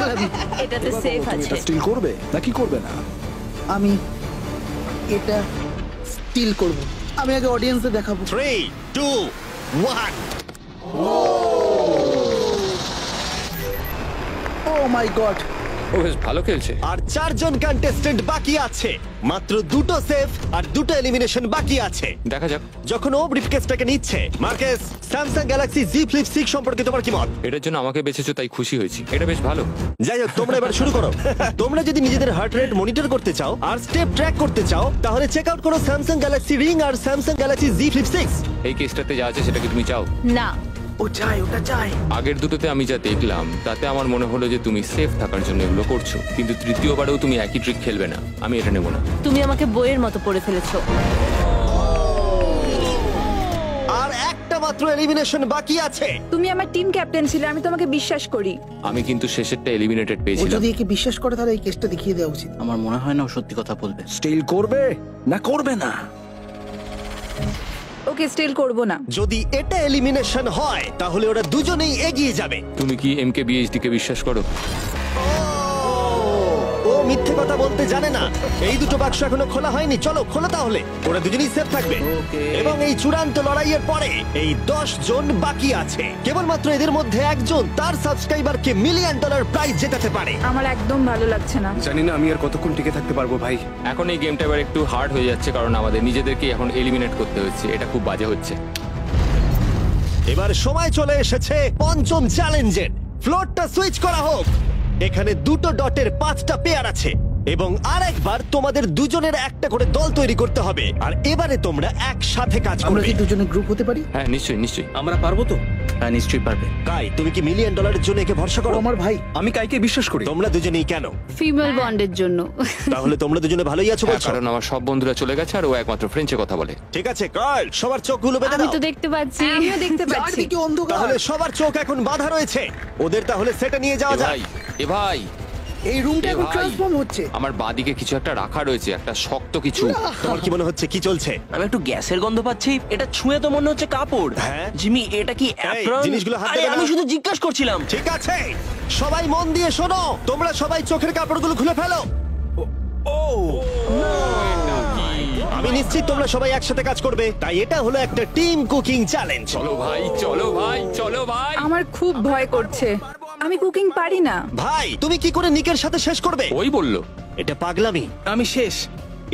E: এটাতে সেফ
L: তুমি
E: আছে।
L: এটা স্টিল করবে নাকি করবে না?
D: আমি এটা স্টিল করব। আমি আগে অডিয়েন্সে দেখাবো।
A: 3, 2, 1।
D: ও মাই গড।
I: ও বেশ ভালো খেলছে।
A: আর 4 জন কন্টেস্টেন্ট বাকি আছে। মাত্র 2টো সেফ আর 2টো এলিমিনেশন বাকি আছে।
I: দেখা যাক।
A: যখন ও ব্রিফকেসটাকে নিচ্ছে, মার্কেস, স্যামসাং গ্যালাক্সি Z Flip 6 সম্পর্কে তোমার কি মত?
I: এটার জন্য আমাকে বেঁচেছো তাই খুশি হয়েছি, এটা বেশ ভালো।
A: যাই হোক, তোমরা এবার শুরু করো। তোমরা যদি নিজেদের হার্ট রেট মনিটর করতে চাও আর স্টেপ ট্র্যাক করতে চাও, তাহলে চেক আউট করো স্যামসাং গ্যালাক্সি রিং আর স্যামসাং গ্যালাক্সি Z Flip 6।
I: এই কেসটাতে যা আছে সেটা কি তুমি চাও?
E: না।
D: ও চাই, ওটা চাই।
I: আগের দুটোতে আমি যা দেখলাম তাতে আমার মনে হলো যে তুমি সেফ থাকার জন্য এগুলো করছো, কিন্তু তৃতীয়বারেও তুমি একই ট্রিক খেলবে না। আমি এটা নেব না।
E: তুমি আমাকে বইয়ের মতো পড়ে ফেলেছো।
A: আর একটা মাত্র এলিমিনেশন বাকি আছে।
H: তুমি আমার টিম ক্যাপ্টেন ছিলে, আমি তোমাকে বিশ্বাস করি।
I: আমি কিন্তু শেষেরটা এলিমিনেটেড
D: ও
I: পেয়েছিলাম।
D: যদি একে বিশ্বাস করে তাহলে এই কেসটা দেখিয়ে দেওয়া উচিত।
F: আমার মনে হয় না ও সত্যি কথা বলবে।
L: স্টিল করবে না করবে না?
H: ওকে স্টিল করব না।
A: যদি এটা এলিমিনেশন হয় তাহলে ওরা দুজনেই এগিয়ে যাবে।
I: তুমি কি MKBHD কে বিশ্বাস করো?
A: ও মিথ্যে কথা বলতে জানে না। এই দুটো বাক্স এখনো খোলা হয়নি, চলো খোলো তাহলে। ওরা দুজনেই সেফ থাকবে। এবং এই চূড়ান্ত লড়াইয়ের পরে এই 10 জন বাকি আছে। কেবলমাত্র এদের মধ্যে একজন তার সাবস্ক্রাইবারকে $1 মিলিয়ন প্রাইজ জেতাতে পারে।
H: আমার একদম ভালো লাগছে না।
C: জানি না আমি আর কতক্ষণ টিকে থাকতে পারবো ভাই।
I: এখন এই গেমটা এবার একটু হার্ড হয়ে যাচ্ছে কারণ আমাদের নিজেদেরকে এখন এলিমিনেট করতে হচ্ছে। এটা খুব বাজে হচ্ছে।
A: এবার সময় চলে এসেছে পঞ্চম চ্যালেঞ্জের। ফ্লোরটা সুইচ করা হোক। এখানে 2টো ডটের 5টা পেয়ার আছে। এবং আরেকবার তোমাদের দুজনের একটা করে দল তৈরি করতে হবে, আর এবারে তোমরা একসাথে কাজ
D: আমরা
A: করবে।
D: কি দুজনে গ্রুপ হতে পারি?
I: হ্যাঁ নিশ্চয়ই নিশ্চয়ই।
F: আমরা পারবো তো? হ্যাঁ নিশ্চয়ই পারবে।
A: কাই, তুমি কি $1 মিলিয়ন জন্য একে ভরসা
D: ও
A: করো?
D: আমার ভাই।
C: আমি কাইকে বিশ্বাস করি।
A: তোমরা দুজনেই কেন?
E: ফিমেল বন্ডের জন্য।
A: তাহলে তোমরা দুজনে ভালোই আছো
I: হ্যাঁ,
A: বলছো?
I: কারণ আমার সব বন্ধুরা চলে গেছে আর ও একমাত্র ফ্রেঞ্চে কথা বলে।
A: ঠিক আছে কার্ল, সবার চোখগুলো বেঁধে
E: আমি
A: দাও।
E: তো দেখতে পাচ্ছি।
H: আমিও দেখতে পাচ্ছি।
D: চারদিকে অন্ধকার।
A: তাহলে সবার চোখ এখন বাঁধা রয়েছে। ওদের তাহলে সেটা নিয়ে যাওয়া
I: এ
A: যাক।
I: ভাই, এ ভাই,
D: এই রুমটা
I: এ
D: এখন
I: ভাই।
D: ট্রান্সফর্ম হচ্ছে।
I: আমার বাঁদিকে কিছু একটা রাখা রয়েছে, একটা শক্ত কিছু।
A: তোমার কি মনে হচ্ছে কি চলছে?
G: আমি একটু গ্যাসের গন্ধ পাচ্ছি। এটা ছুঁয়ে তো মনে হচ্ছে কাপড়।
A: হ্যাঁ।
G: জিমি, এটা কি অ্যাপ্রন?
A: জিনিসগুলো হাত
G: আরে,
A: দেবে না।
G: আমি শুধু জিজ্ঞাসা করছিলাম।
A: ঠিক আছে, সবাই মন দিয়ে শোনো। তোমরা সবাই চোখের কাপড়গুলো খুলে ফেলো। আমি নিশ্চিত তোমরা সবাই একসাথে কাজ করবে, তাই এটা হলো একটা টিম কুকিং চ্যালেঞ্জ।
I: চলো ভাই, চলো ভাই, চলো ভাই।
H: আমার খুব ভয় করছে। আমি কুকিং পারি না।
A: ভাই, তুমি কি করে নিকের সাথে শেষ করবে?
I: ওই বললো।
A: এটা পাগলামি।
C: আমি শেষ।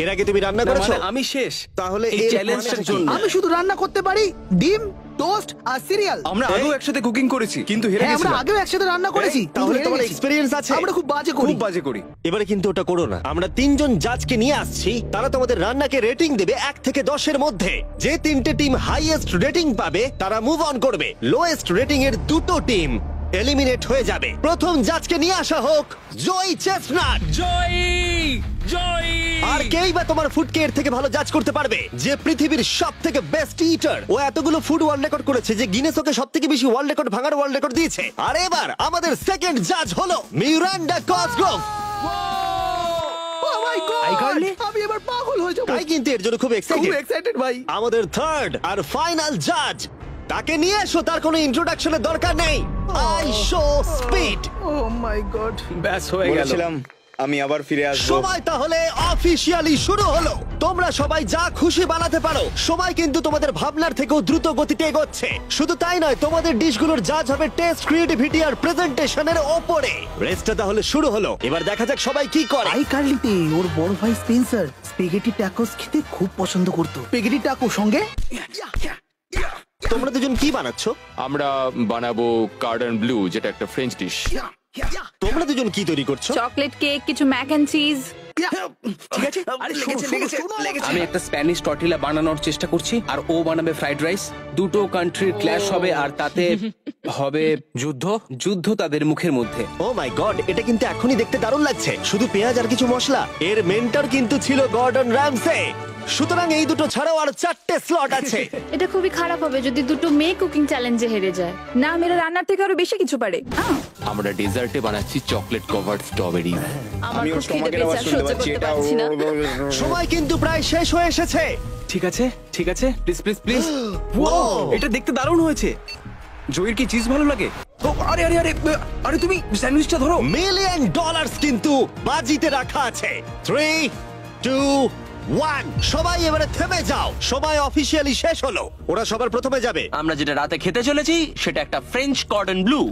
A: এর আগে তুমি রান্না করেছো?
C: মানে আমি শেষ।
A: তাহলে
C: এই
A: এর
C: চ্যালেঞ্জটার
A: মানেটা কি?
C: জন্য।
D: আমি শুধু রান্না করতে পারি ডিম, টোস্ট আর সিরিয়াল।
C: আমরা আগেও একসাথে কুকিং করেছি কিন্তু হেরে
D: হ্যাঁ, আমরা
C: গেছিলাম।
D: আগেও একসাথে রান্না করেছি।
A: এই, তাহলে
D: কিন্তু
A: তোমার
D: হেরে গেছি।
A: এক্সপেরিয়েন্স আছে?
D: আমরা খুব বাজে করি।
C: খুব বাজে করি।
A: এবারে কিন্তু ওটা করো না। আমরা 3 জন জাজকে নিয়ে আসছি, তারা তোমাদের রান্নাকে রেটিং দেবে 1 থেকে 10 এর মধ্যে। যে 3টে টিম হাইয়েস্ট রেটিং পাবে তারা মুভ অন করবে। লোয়েস্ট রেটিং এর 2টো টিম এলিমিনেট হয়ে যাবে। প্রথম জাজকে নিয়ে আসা হোক জয় চেস্টনাট।
I: জয়, জয়।
A: আর কেই বা তোমার ফুডকে এর থেকে ভালো জাজ করতে পারবে, যে পৃথিবীর সব থেকে বেস্ট ইটার। ও এতগুলো ফুড ওয়ার্ল্ড রেকর্ড করেছে যে গিনেস ওকে সব থেকে বেশি ওয়ার্ল্ড রেকর্ড ভাঙার ওয়ার্ল্ড রেকর্ড দিয়েছে। আর এবার আমাদের সেকেন্ড জাজ হলো Miranda Cosgrove.
D: Oh my God! আমি এবার পাগল হয়ে যাবো।
A: তাই কিন্তু এর জন্য খুব
D: খুব
A: এক্সাইটেড।
D: এক্সাইটেড ভাই।
A: আমাদের থার্ড আর ফাইনাল জাজ, তাকে নিয়ে এসো। তার কোনো ইন্ট্রোডাকশনের দরকার নেই। I show speed.
D: Oh my God!
C: ব্যাস হয়ে গেল। আমি আবার ফিরে আসবো।
A: সময় তাহলে অফিসিয়ালি শুরু হলো। তোমরা সবাই যা খুশি বানাতে পারো। সময় কিন্তু তোমাদের ভাবনার থেকেও দ্রুত গতিতে এগোচ্ছে। শুধু তাই নয়, তোমাদের ডিশগুলোর জাজ হবে টেস্ট, ক্রিয়েটিভিটি আর প্রেজেন্টেশনের ওপরে। রেসটা তাহলে শুরু হলো। এবার দেখা যাক সবাই কি করে।
D: আই কার্লিতে ওর বড় ভাই স্পেন্সার স্পেগেটি ট্যাকোস খেতে খুব পছন্দ করতো। স্পেগেটি ট্যাকো সঙ্গে
A: তোমরা দুজন কি বানাচ্ছো?
I: আমরা বানাবো কার্ডন ব্লু, যেটা একটা ফ্রেঞ্চ ডিশ।
A: তোমরা দুজন কি তৈরি করছো?
H: চকলেট কেক, কিছু ম্যাক এন্ড চিজ।
C: ঠিক আছে? আরে লেগেছে।
F: আমি একটা স্প্যানিশ টর্টিলা বানানোর চেষ্টা করছি আর ও বানাবে ফ্রাইড রাইস। দুটো কান্ট্রির ক্ল্যাশ হবে আর তাতে হবে যুদ্ধ তাদের মুখের মধ্যে।
A: ও মাই গড, এটা কিন্তু এখনই দেখতে দারুণ লাগছে। শুধু পেঁয়াজ আর কিছু মশলা। এর মেন্টর কিন্তু ছিল গর্ডন র্যামসে। সুতরাং এই দুটো ছাড়াও আর 4টে স্লট আছে।
E: এটা খুবই খারাপ হবে যদি দুটো মেয়ে কুকিং চ্যালেঞ্জে হেরে যায়।
H: না, মেয়েরা রান্নার থেকে আরো বেশি কিছু পারে।
I: আমরা ডেজার্টে বানাচ্ছি চকলেট কভার্ড স্ট্রবেরি।
E: আমার খুব খিদে পেয়েছে, আর সহ্য করতে পারছি না।
A: সময় কিন্তু প্রায় শেষ হয়ে এসেছে।
C: ঠিক আছে, ঠিক আছে। Please please please. এটা দেখতে দারুণ হয়েছে। জয়ের কি চিজ ভালো লাগে? ও, আরে আরে আরে আরে তুমি স্যান্ডউইচটা ধরো।
A: $1 মিলিয়ন কিন্তু বাজিতে রাখা আছে। 3, 2, 1। সবাই এবারে থেমে যাও। সময় অফিসিয়ালি শেষ হলো। ওরা সবার প্রথমে যাবে।
G: আমরা যেটা রাতে খেতে চলেছি সেটা একটা ফ্রেঞ্চ কর্ডন ব্লু।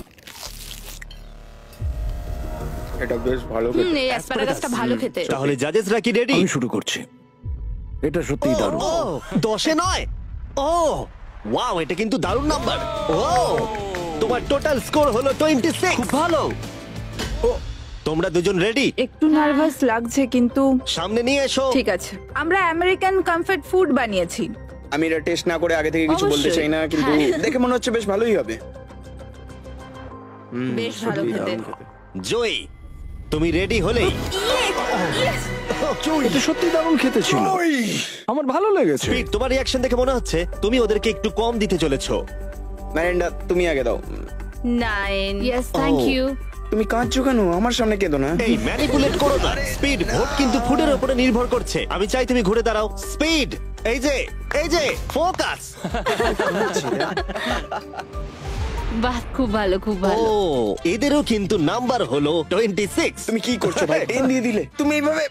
C: এটা বেশ ভালো
E: এই অ্যাসপারাগাসটা ভালো খেতে।
A: তাহলে জাজেসরা কি রেডি?
L: আমি শুরু করছি। এটা সত্যিই দারুণ।
A: ও 10-এ নয়। ও ওয়াও, এটা কিন্তু দারুণ নাম্বার। ও তোমার টোটাল স্কোর হলো 26।
G: খুব ভালো।
A: তোমরা দুজন রেডি?
H: একটু নার্ভাস লাগছে কিন্তু
A: সামনে নিয়ে এসো।
H: ঠিক আছে। আমরা আমেরিকান কমফর্ট ফুড বানিয়েছি।
C: আমি এটা টেস্ট না করে আগে থেকে কিছু বলতে চাই না, কিন্তু দেখে মনে হচ্ছে বেশ ভালোই হবে।
E: বেশ ভালো খেতে।
A: জয়ী, তুমি রেডি হলেই।
L: এটা সত্যি দারুণ খেতে ছিল। আমার ভালো লেগেছে।
A: স্পিড, তোমার রিঅ্যাকশন দেখে মনে হচ্ছে তুমি ওদেরকে একটু কম দিতে চলেছো।
C: ম্যারেন্ডা, তুমি আগে দাও।
E: 9। Yes, thank you.
C: তুমি কাঁদছো কেন? আমার সামনে কেঁদো না।
A: এই ম্যানিপুলেট করো না। স্পিড, ভোট কিন্তু ফুডের উপরে নির্ভর করছে। আমি চাই তুমি ঘুরে দাঁড়াও। স্পিড, এই যে ফোকাস।
E: বাহ, খুব ভালো, খুব
A: ও
E: ভালো।
A: এদেরও কিন্তু নাম্বার হলো 26।
C: তুমি কি করছো ভাই? 10 দিয়ে দিলে। তুমি এইভাবে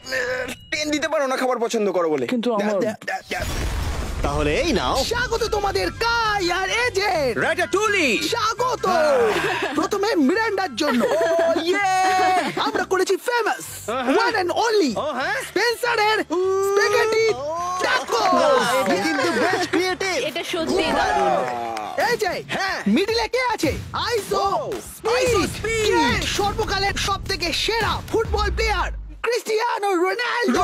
C: 10 দিতে পারো না খাবার পছন্দ করো বলে।
L: কিন্তু আমার
A: তাহলে এই নাও।
D: স্বাগত তোমাদের কাই আর এজে।
C: রাটাটুলি।
D: স্বাগত। প্রথমে মিরান্ডার জন্য আমরা করেছি ফেমাস ওয়ান এন্ড অনলি স্পেন্সারের স্পেগেটি ট্যাকোস।
A: এটা কিন্তু বেস্ট ক্রিয়েটিভ।
E: এটা সত্যি দারুণ।
D: এই যে মিডলে কে আছে? আইসো স্পিড, সর্বকালের সবথেকে সেরা football player. Cristiano Ronaldo.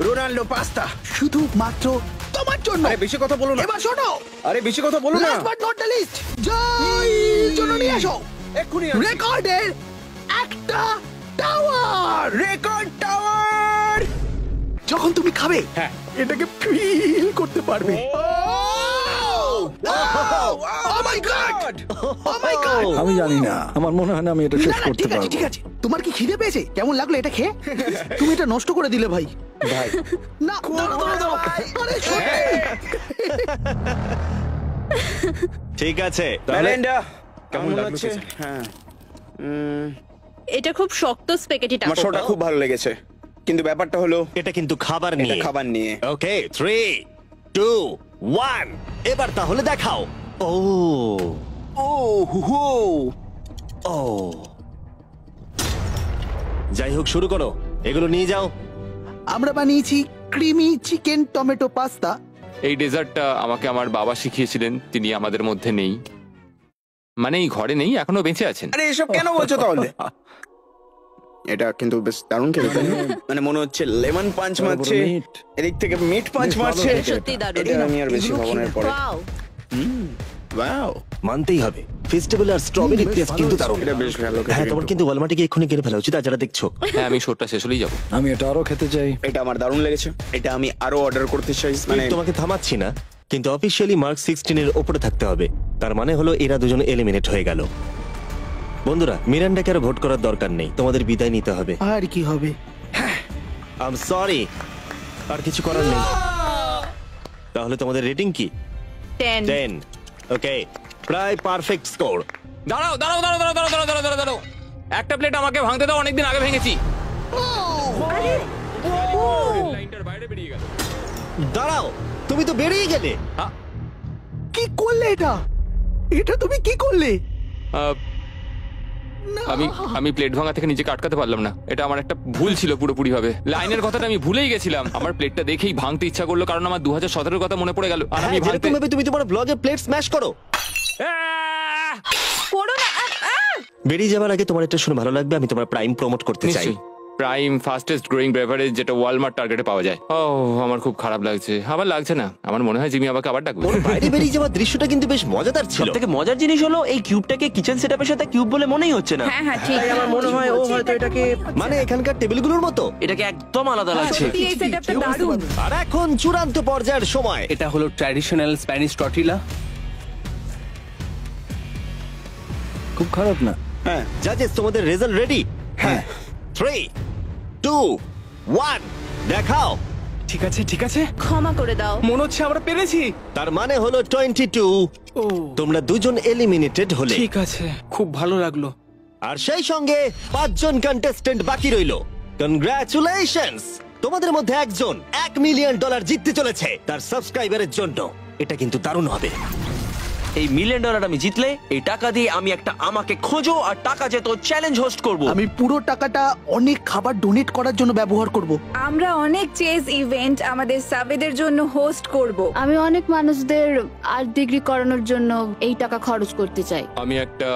C: Ronaldo pasta.
D: শুধুমাত্র তোমার জন্য।
C: আরে বেশি কথা বলো না।
D: এবার শোনো,
C: আরে বেশি কথা বলো না।
D: Last but not the least, জয় জন্য নিয়ে আসো
C: এক্ষুনি
D: রেকর্ডের একটা টাওয়ার।
C: Record tower.
D: যখন তুমি খাবে
C: হ্যাঁ।
D: এটাকে ফিল করতে পারবে। Oh my God! Oh my God!
L: আমি জানি না, আমার মনে হয় না আমি এটা শেষ
D: না, না,
L: করতে
D: ঠিক আছে
L: পারবো।
D: ঠিক আছে। তোমার কি খিদে পেয়েছে? কেমন লাগলো এটা খেয়ে? তুমি এটা নষ্ট করে দিলে ভাই।
C: ভাই
D: না, দাঁড়াও, দাঁড়াও, দাঁড়াও। আরে, সত্যি।
A: ঠিক আছে,
C: মেলিন্ডা কেমন
L: কেমন লাগলো
C: লাগছে?
L: খেতে?
C: হ্যাঁ
H: এটা খুব শক্ত স্পেগেটি
C: আমার শোটা খুব ভালো লেগেছে, কিন্তু ব্যাপারটা হলো
A: এটা কিন্তু খাবার
C: এটা
A: নিয়ে।
C: খাবার নিয়ে।
A: ওকে 3 2 1 এবার তাহলে দেখাও। ও
C: ও হু হু।
A: ও যাই হোক, শুরু করো, এগুলো নিয়ে যাও।
D: আমরা বানিয়েছি ক্রিমি চিকেন টমেটো পাস্তা।
I: এই ডেজার্টটা আমাকে আমার বাবা শিখিয়েছিলেন, তিনি আমাদের মধ্যে নেই, মানে এই ঘরে নেই, এখনো বেঁচে আছেন।
C: আরে এসব কেন বলছো তাহলে? এটা কিন্তু বেশ দারুণ খেতে, তাই না? মানে মনে হচ্ছে লেমন পাঞ্চ মারছে,
L: মিট।
C: এদিক থেকে মিট পাঞ্চ
L: বেশ ভালো
C: মারছে।
L: খেতে।
H: সত্যি দারুণ।
C: এটা আমি আর বেশি ভাবনার পরে। ওয়াও,
A: মানতেই হবে, ফেস্টিভ্যাল আর স্ট্রবেরি টেস্ট কিন্তু দারুণ।
C: এটা বেশ ভালো খেতে।
A: হ্যাঁ, তোমার কিন্তু ওয়ালমার্টে গিয়ে এক্ষুনি কিনে ফেলা উচিত, আর যারা দেখছো।
I: হ্যাঁ, আমি শোটা শেষ হলেই যাবো।
L: আমি এটা আরো খেতে চাই।
C: এটা আমার দারুণ লেগেছে, এটা আমি আরো অর্ডার করতে চাই। মানে
A: তোমাকে থামাচ্ছি না, কিন্তু অফিসিয়ালি মার্ক 16 এর উপরে থাকতে হবে। তার মানে হলো এরা দুজন এলিমিনেট হয়ে গেল। বন্ধুরা, মিরান্ডাকে আর ভোট করার দরকার নেই, তোমাদের বিদায় নিতে হবে।
D: আর কি হবে?
A: আই এম সরি, আর কিছু করার নেই। তাহলে তোমাদের রেটিং কি? 10। ওকে, প্রায় পারফেক্ট স্কোর।
I: দাঁড়াও দাঁড়াও দাঁড়াও দাঁড়াও দাঁড়াও দাঁড়াও দাঁড়াও দাঁড়াও, একটা প্লেট আমাকে ভাঙতে দাও, অনেকদিন আগে ভেঙেছি। লাইনটার বাইরে বেরিয়ে গেল।
A: দাঁড়াও, তুমি তো বেরিয়ে গেলে।
D: কি করলে এটা? এটা তুমি কি করলে?
I: আমি প্লেট ভাঙা থেকে নিজেকে আটকাতে পারলাম না, এটা আমার একটা ভুল ছিল পুরোপুরি ভাবে। লাইনের কথাটা আমি ভুলেই গেছিলাম, আমার প্লেটটা দেখেই ভাঙতে ইচ্ছা করলো, কারণ আমার 2017 কথা মনে পড়ে গেল, আর আমি
A: হ্যাঁ,
I: ভাঙতে
A: যেরকম ভাবে তুমি তোমার ব্লগে প্লেট স্ম্যাশ করো।
H: করো না।
A: বেরিয়ে যাওয়ার আগে তোমার এটা শুনে ভালো লাগবে, আমি তোমার প্রাইম প্রমোট করতে চাই।
I: প্রাইম ফাস্টেস্ট গ্রোয়িং বেভারেজ, যেটা ওয়ালমার্ট টার্গেটে পাওয়া যায়। ও আমার খুব খারাপ লাগছে। আবার লাগছে না, আমার মনে হয় জিমি আমাকে আবার ডাকবে।
A: ওর বাইরে বেরিয়ে যাওয়ার দৃশ্যটা কিন্তু বেশ মজাদার ছিল।
G: সবথেকে মজার জিনিস হলো এই কিউবটাকে কিচেন সেটআপের সাথে কিউব বলে মনেই হচ্ছে না।
H: হ্যাঁ হ্যাঁ ঠিক।
G: তাই আমার মনে হয় ও হয়তো এটাকে
A: মানে এখানকার টেবিলগুলোর মতো।
G: এটাকে একদম আলাদা লাগছে।
H: সত্যি এই সেটআপটা দারুণ।
A: আর এখন চূড়ান্ত পর্যায়ের সময়।
B: এটা হলো ট্র্যাডিশনাল স্প্যানিশ টর্টিলা।
L: খুব খারাপ না।
C: হ্যাঁ,
A: জাজেস, তোমাদের রেজাল্ট রেডি?
C: হ্যাঁ
A: 3 2 1 দেখাও।
C: ঠিক আছে ঠিক আছে,
H: ক্ষমা করে দাও।
C: মনে হচ্ছে আমরা পেরেছি।
A: তার মানে হলো 22। তোমরা দুজন এলিমিনেটেড হলে।
C: ঠিক আছে, খুব ভালো লাগলো।
A: আর সেই সঙ্গে 5 জন কন্টেস্টেন্ট বাকি রইলো। কনগ্রাচুলেশনস, তোমাদের মধ্যে একজন $1 মিলিয়ন জিততে চলেছে তার সাবস্ক্রাইবারের জন্য। এটা কিন্তু দারুণ হবে।
G: এই $1 মিলিয়ন আমি জিতলে এই টাকা দিয়ে আমি একটা আমাকে খোঁজো আর টাকা যেত চ্যালেঞ্জ হোস্ট করব।
D: আমি পুরো টাকাটা অনেক খাবার ডোনেট করার জন্য ব্যবহার করব।
H: আমরা অনেক চেজ ইভেন্ট আমাদের সাবেদের জন্য হোস্ট করব।
E: আমি অনেক মানুষদের আর্ট ডিগ্রি করানোর জন্য এই টাকা খরচ করতে চাই।
I: আমি একটা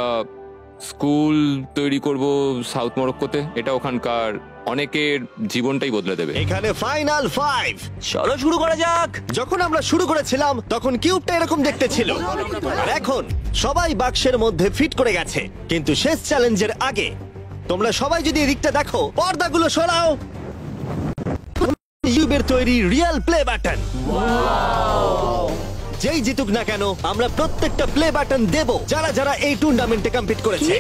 I: স্কুল তৈরি করব সাউথ মরক্কোতে, এটা ওখানকার অনেকের জীবনটাই বদলে দেবে।
A: এখানে ফাইনাল 5।
G: চলো শুরু করা যাক।
A: যখন আমরা শুরু করেছিলাম তখন কিউবটা এরকম দেখতে ছিল, আর এখন সবাই বাক্সের মধ্যে ফিট করে গেছে। কিন্তু শেষ চ্যালেঞ্জের আগে তোমরা সবাই যদি এদিকটা দেখো, পর্দাগুলো সরাও। কিউবের তৈরি রিয়েল প্লে বাটন। যেই জিতুক না কেন আমরা প্রত্যেকটা প্লে বাটন দেব যারা যারা এই টুর্নামেন্টে কম্পিট করেছে।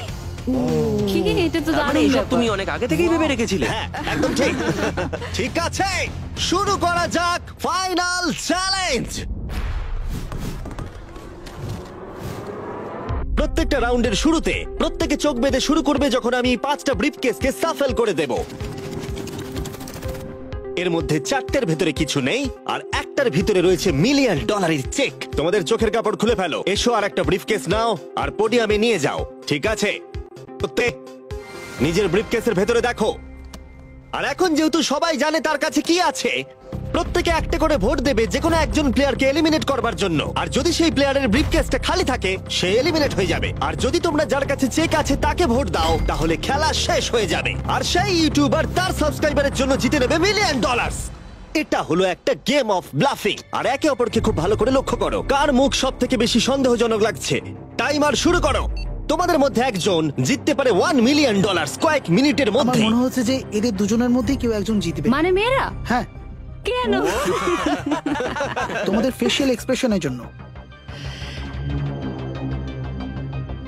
E: কি এটা তো
G: মানে
E: দারুণ
G: এইসব
E: ব্যাপার।
G: তুমি অনেক আগে থেকেই ভেবে রেখেছিলে।
A: হ্যাঁ, একদম ঠিক। ঠিক আছে, শুরু করা যাক ফাইনাল চ্যালেঞ্জ। প্রত্যেকটা রাউন্ডের শুরুতে প্রত্যেকে চোখ বেঁধে শুরু করবে যখন আমি 5টা ব্রিফকেসকে সাফল করে দেব। এর মধ্যে 4টের ভেতরে কিছু নেই, আর একটার ভিতরে রয়েছে $1 মিলিয়ন চেক। তোমাদের চোখের কাপড় খুলে ফেলো, এসো আর একটা ব্রিফকেস নাও আর পোডিয়ামে নিয়ে যাও। ঠিক আছে, প্রত্যেক নিজের ব্রিফকেসের ভেতরে দেখো। আর এখন যেহেতু সবাই জানে তার কাছে কি আছে, প্রত্যেকে একটা করে ভোট দেবে যে কোনো একজন প্লেয়ারকে এলিমিনেট করবার জন্য। আর যদি সেই প্লেয়ারের ব্রিফকেসটা খালি থাকে সে এলিমিনেট হয়ে যাবে। আর যদি তোমরা যার কাছে চেক আছে তাকে ভোট দাও তাহলে খেলা শেষ হয়ে যাবে। আর সেই ইউটিউবার তার সাবস্ক্রাইবারের জন্য জিতে নেবে $1 মিলিয়ন। এটা হলো একটা গেম অফ ব্লাফিং। আর একে অপরকে খুব ভালো করে লক্ষ্য করো কার মুখ সব থেকে বেশি সন্দেহজনক লাগছে। টাইমার শুরু করো। তোমাদের মধ্যে একজন জিততে পারে $1 মিলিয়ন কয়েক মিনিটের
D: আমার
A: মধ্যে।
D: মনে হচ্ছে যে এদের দুজনের মধ্যেই কেউ একজন জিতবে।
E: মানে মেয়েরা
D: হ্যাঁ,
E: কেন?
D: তোমাদের ফেশিয়াল এক্সপ্রেশনের জন্য।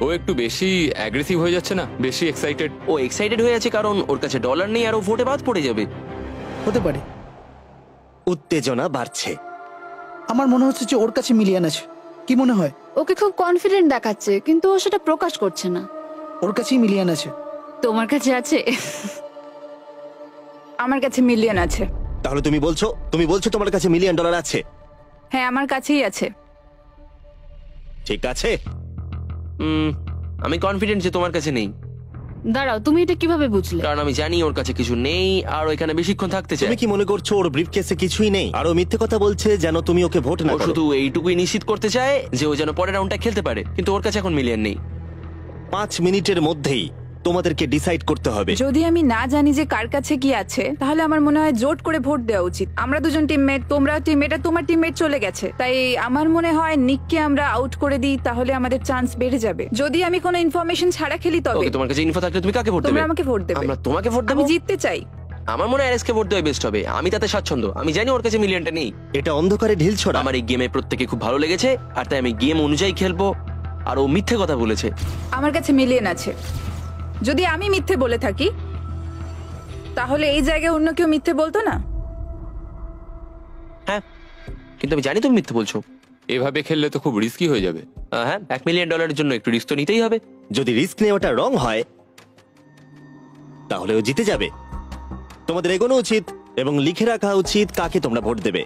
I: ও একটু বেশি অ্যাগ্রেসিভ হয়ে যাচ্ছে না, বেশি এক্সাইটেড।
G: ও এক্সাইটেড হয়ে আছে কারণ ওর কাছে ডলার নেই আর ও ভোটে বাদ পড়ে যাবে।
D: হতে পারে।
A: উত্তেজনা বাড়ছে।
D: আমার মনে হচ্ছে যে ওর কাছে মিলিয়ন আছে। কি মনে হয়?
E: ওকে খুব কনফিডেন্ট দেখাচ্ছে কিন্তু ও সেটা প্রকাশ করছে না।
D: ওর কাছেই মিলিয়ন আছে।
E: তোমার কাছে আছে?
H: আমার কাছে মিলিয়ন আছে।
A: তাহলে তুমি বলছো তোমার কাছে $1 মিলিয়ন আছে?
H: হ্যাঁ, আমার কাছেই আছে।
A: ঠিক আছে।
G: আমি কনফিডেন্ট যে তোমার কাছে নেই।
E: দাঁড়াও, তুমি এটা কিভাবে বুঝলে?
G: কারণ আমি জানি ওর কাছে কিছু নেই আর ও এখানে বেশিক্ষণ থাকতে চায়।
A: তুমি কি মনে করছো ওর ব্রিফকেসে কিছুই নেই আর ও মিথ্যে কথা বলছে যেন তুমি ওকে ভোট না
G: ও
A: করো?
G: শুধু এইটুকুই নিশ্চিত করতে চায় যে ও যেন পরের রাউন্ডটা খেলতে পারে, কিন্তু ওর কাছে এখন মিলিয়ন নেই।
A: 5 মিনিটের মধ্যেই তোমাদেরকে ডিসাইড করতে হবে।
H: যদি আমি না জানি যে কার কাছে কি আছে তাহলে আমার মনে হয় জোট করে ভোট দেওয়া উচিত। আমরা দুজন টিমমেট, তোমরা টিমমেট, আর তোমার টিমমেট চলে গেছে, তাই আমার মনে হয় নিককে আমরা আউট করে দিই, তাহলে আমাদের চান্স বেড়ে যাবে। যদি আমি কোনো ইনফরমেশন ছাড়া খেলি তবে।
G: ওকে, তোমার কাছে ইনফো থাকলে তুমি কাকে ভোট দেবে?
H: তোমরা আমাকে ভোট দেবে।
G: আমরা তোমাকে ভোট দেব?
H: আমি জিততে চাই।
G: আমার মনে হয় আরএসকে ভোট দেওয়া বেস্ট হবে। আমি তাতে স্বাচ্ছন্দ্য। আমি জানি ওর কাছে মিলিয়নটা নেই।
A: এটা অন্ধকারে ঢিল ছোড়া।
G: আমার এই গেমে প্রত্যেকে খুব ভালো লেগেছে আর তাই আমি গেম অনুযায়ী খেলবো। আর ও মিথ্যে কথা বলেছে।
H: আমার কাছে মিলিয়ন আছে। যদি আমি মিথ্যে বলে থাকি তাহলে এই জায়গায় অন্য কেউ মিথ্যে বলতো না।
G: হ্যাঁ, কিন্তু আমি জানি তুমি মিথ্যে বলছো।
I: এভাবে খেললে তো খুব রিস্কি হয়ে যাবে।
G: হ্যাঁ, $1 মিলিয়ন জন্য একটু রিস্ক তো নিতেই হবে।
A: যদি রিস্ক নেওয়াটা রং হয় তাহলে ও জিতে যাবে। তোমাদের এগোনো উচিত এবং লিখে রাখা উচিত কাকে তোমরা ভোট দেবে।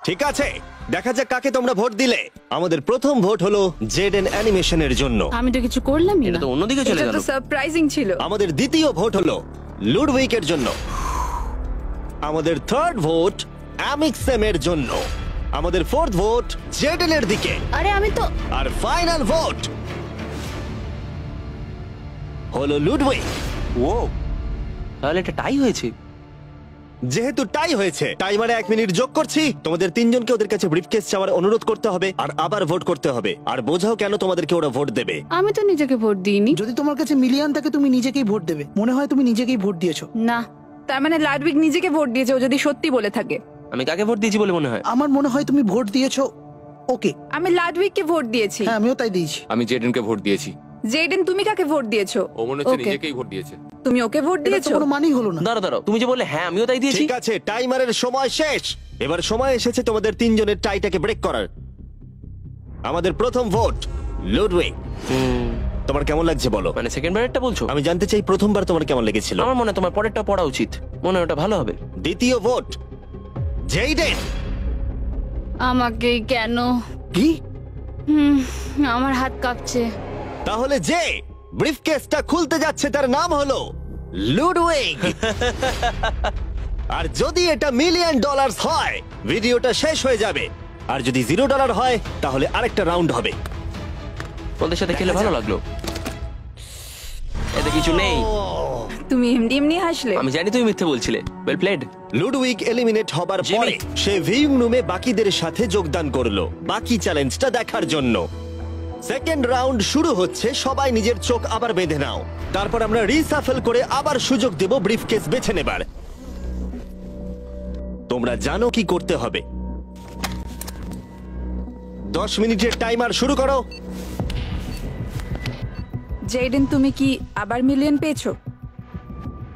A: ঠিক আছে, দেখা যাক কাকে তোমরা ভোট দিলে। আমাদের প্রথম ভোট হলো জেডেন অ্যানিমেশনের জন্য।
E: আমি তো কিছু করলামই
G: এটা
E: না।
G: তো অন্যদিকে চলে
H: এটা
G: গেল।
H: তো সারপ্রাইজিং ছিল।
A: আমাদের দ্বিতীয় ভোট হলো লুডউইকের জন্য। আমাদের থার্ড ভোট অ্যামিক্সেমের জন্য। আমাদের ফোর্থ ভোট জেডেনের দিকে।
E: আরে আমি তো
A: আর ফাইনাল ভোট হলো লুডউইক।
G: ও, তাহলে এটা টাই হয়েছে।
A: যেহেতু টাই হয়েছে টাইমারে 1 মিনিট যোগ করছি। তোমাদের তিনজনকে ওদের কাছে ব্রিফকেস চাওয়ার অনুরোধ করতে হবে আর আবার ভোট করতে হবে। আর বোঝাও কেন তোমাদেরকে ওরা ভোট দেবে।
E: আমি তো নিজেকে ভোট দিইনি।
D: যদি তোমার কাছে মিলিয়ন থাকে তুমি নিজেকেই ভোট দেবে। মনে হয় তুমি নিজেকেই ভোট দিয়েছো।
E: না,
H: তার মানে লাডউইক নিজেকে ভোট দিয়েছে, ও যদি সত্যি বলে থাকে।
G: আমি কাকে ভোট দিয়েছি বলে মনে হয়?
D: আমার মনে হয় তুমি ভোট দিয়েছো ওকে।
H: আমি লাডউইককে ভোট দিয়েছি।
D: হ্যাঁ, আমিও তাই দিয়েছি।
I: আমি জেডেনকে ভোট দিয়েছি।
H: জেডেন, তুমি কাকে ভোট দিয়েছো?
I: ও মনে হচ্ছে
E: Okay.
I: নিজেকেই ভোট দিয়েছে।
H: তুমি ওকে ভোট
D: এটা তো
H: দিয়েছো?
D: কোনো মানেই হলো না।
G: দাঁড়াও, তুমি যে বললে হ্যাঁ আমিও তাই দিয়েছি।
A: ঠিক আছে, টাইমারের সময় শেষ। এবার সময় এসেছে তোমাদের তিনজনের টাইটাকে ব্রেক করার। আমাদের প্রথম ভোট লুডউইক। তোমার কেমন লাগছে বলো?
G: মানে সেকেন্ড বারেরটা বলছো?
A: আমি জানতে চাই প্রথমবার তোমার কেমন লেগেছিল।
G: আমার মনে হয় তোমার পরেরটা পড়া উচিত। মনে হয় ওটা ভালো হবে।
A: দ্বিতীয় ভোট জেইডেন।
E: আমাকে কেন?
D: কি?
E: আমার হাত কাঁপছে।
A: তাহলে যে ব্রিফকেসটা খুলতে যাচ্ছে তার নাম হলো লুডউইক। আর যদি এটা $1 মিলিয়ন হয় ভিডিওটা শেষ হয়ে যাবে। আর যদি $0 হয় তাহলে আরেকটা রাউন্ড হবে।
G: ওদের সাথে খেলে ভালো লাগলো। এতে কিছু নেই।
H: তুমি এমনি এমনি হাসলে।
G: আমি জানি তুমি মিথ্যে বলছিলে। Well played.
A: লুডউইক এলিমিনেট হবার পরে সে ভিউইং রুমে বাকিদের সাথে যোগদান করলো বাকি চ্যালেঞ্জটা দেখার জন্য। সেকেন্ড রাউন্ড শুরু হচ্ছে। সবাই নিজের চোখ আবার বেঁধে নাও। তারপর আমরা রিসাফেল করে আবার সুযোগ দেব ব্রিফকেস বেছে নেবার। তোমরা জানো কি করতে হবে। 10 মিনিটের টাইমার শুরু করো।
H: জেডেন, তুমি কি আবার মিলিয়ন পেয়েছো?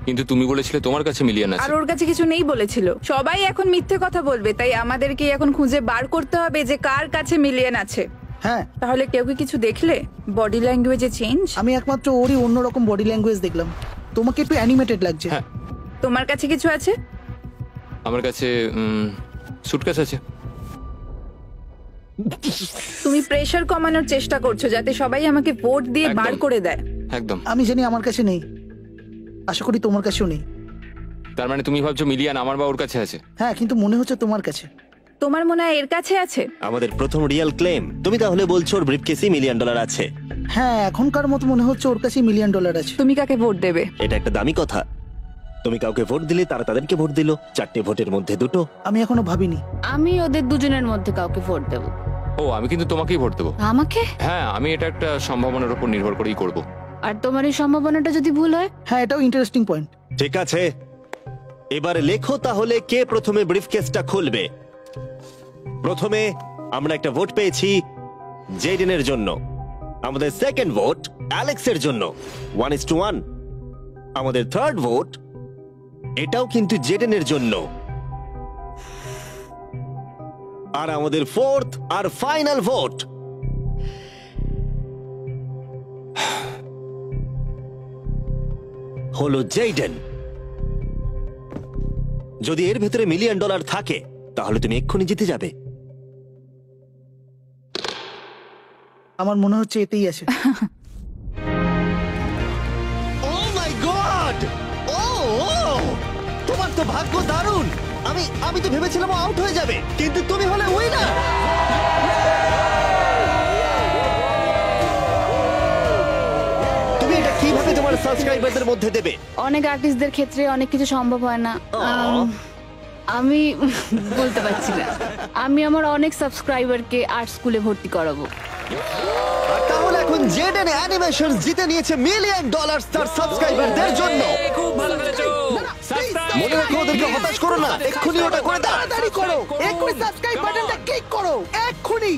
I: কিন্তু তুমি বলেছিলে তোমার কাছে মিলিয়ন
H: আর
I: আছে।
H: ওর কাছে কিছু নেই বলেছিল। সবাই এখন মিথ্যে কথা বলবে, তাই আমাদেরকে এখন খুঁজে বার করতে হবে যে কার কাছে মিলিয়ন আছে।
D: হ্যাঁ,
H: তাহলে কেউ কি কিছু দেখলে? বডি ল্যাঙ্গুয়েজে চেঞ্জ?
D: আমি একমাত্র ওরই অন্যরকম বডি ল্যাঙ্গুয়েজ দেখলাম। তোমাকে একটু অ্যানিমেটেড লাগছে।
I: হ্যাঁ।
H: তোমার কাছে কিছু আছে?
I: আমার কাছে সুটকেস আছে।
H: তুমি প্রেসার কমানোর চেষ্টা করছো যাতে সবাই আমাকে ভোট দিয়ে বার
I: একদম।
H: করে দেয়।
I: একদম।
D: আমি জানি আমার কাছে নেই, আশা করি তোমার কাছেও নেই।
I: তার মানে তুমি ভাবছো মিলিয়ন আমার বা ওর কাছে আছে?
D: হ্যাঁ, কিন্তু মনে হচ্ছে তোমার কাছে।
H: তোমার মনে হয় এর কাছে আছে?
A: আমাদের প্রথম রিয়েল ক্লেম। তুমি তাহলে বলছো ওর ব্রিফকেসে $1 মিলিয়ন আছে?
D: হ্যাঁ, এখনকার মতো মনে হচ্ছে ওর কাছে $1 মিলিয়ন আছে।
H: তুমি কাকে ভোট দেবে?
A: এটা একটা দামি কথা। তুমি কাউকে ভোট দিলে তারা তাদেরকে ভোট দিল, 4টে ভোটের মধ্যে 2টো।
D: আমি এখনো ভাবিনি।
E: আমি ওদের দুজনের মধ্যে কাউকে ভোট দেব।
I: ও, আমি কিন্তু তোমাকেই ভোট দেবো।
E: আমাকে?
I: হ্যাঁ, আমি এটা একটা সম্ভাবনার উপর নির্ভর করেই করব।
E: আর তোমার এই সম্ভাবনাটা যদি ভুল হয়?
D: হ্যাঁ, এটাও ইন্টারেস্টিং পয়েন্ট।
A: ঠিক আছে, এবারে লেখো তাহলে কে প্রথমে ব্রিফকেসটা খুলবে। প্রথমে আমরা একটা ভোট পেয়েছি জেডেনের জন্য। আমাদের সেকেন্ড ভোট অ্যালেক্সের জন্য, 1:1। আমাদের থার্ড ভোট এটাও কিন্তু জেডেনের জন্য। আর আমাদের ফোর্থ আর ফাইনাল ভোট হলো জেডেন। যদি এর ভেতরে $1 মিলিয়ন থাকে তাহলে তুমি এক্ষুনি জিতে যাবে।
D: আমার মনে হচ্ছে এতেই আছে।
A: ও মাই গড! ও তোমার তো ভাগ্য দারুণ। আমি তো ভেবেছিলাম আউট হয়ে যাবে, কিন্তু তুমি হলে উইনার। তুমি এটা কিভাবে তোমার সাবস্ক্রাইবারদের মধ্যে দেবে?
E: অনেক আর্টিস্টদের ক্ষেত্রে অনেক কিছু সম্ভব হয় না। আমি বলতে পারছি না। আমি আমার অনেক সাবস্ক্রাইবারকে আর্ট স্কুলে ভর্তি করাবো।
A: আর তাহলে এখন জেডেন অ্যানিমেশনস জিতে নিয়েছে $1 মিলিয়ন তার সাবস্ক্রাইবারদের জন্য।
B: খুব ভালো খেলেছো।
A: মনে রাখো, ওদেরকে হতাশ করো না, এক্ষুনি ওটা করে দাও।
D: তাড়াতাড়ি করো, এক্ষুনি সাবস্ক্রাইব বাটনটা ক্লিক করো, এক্ষুনি।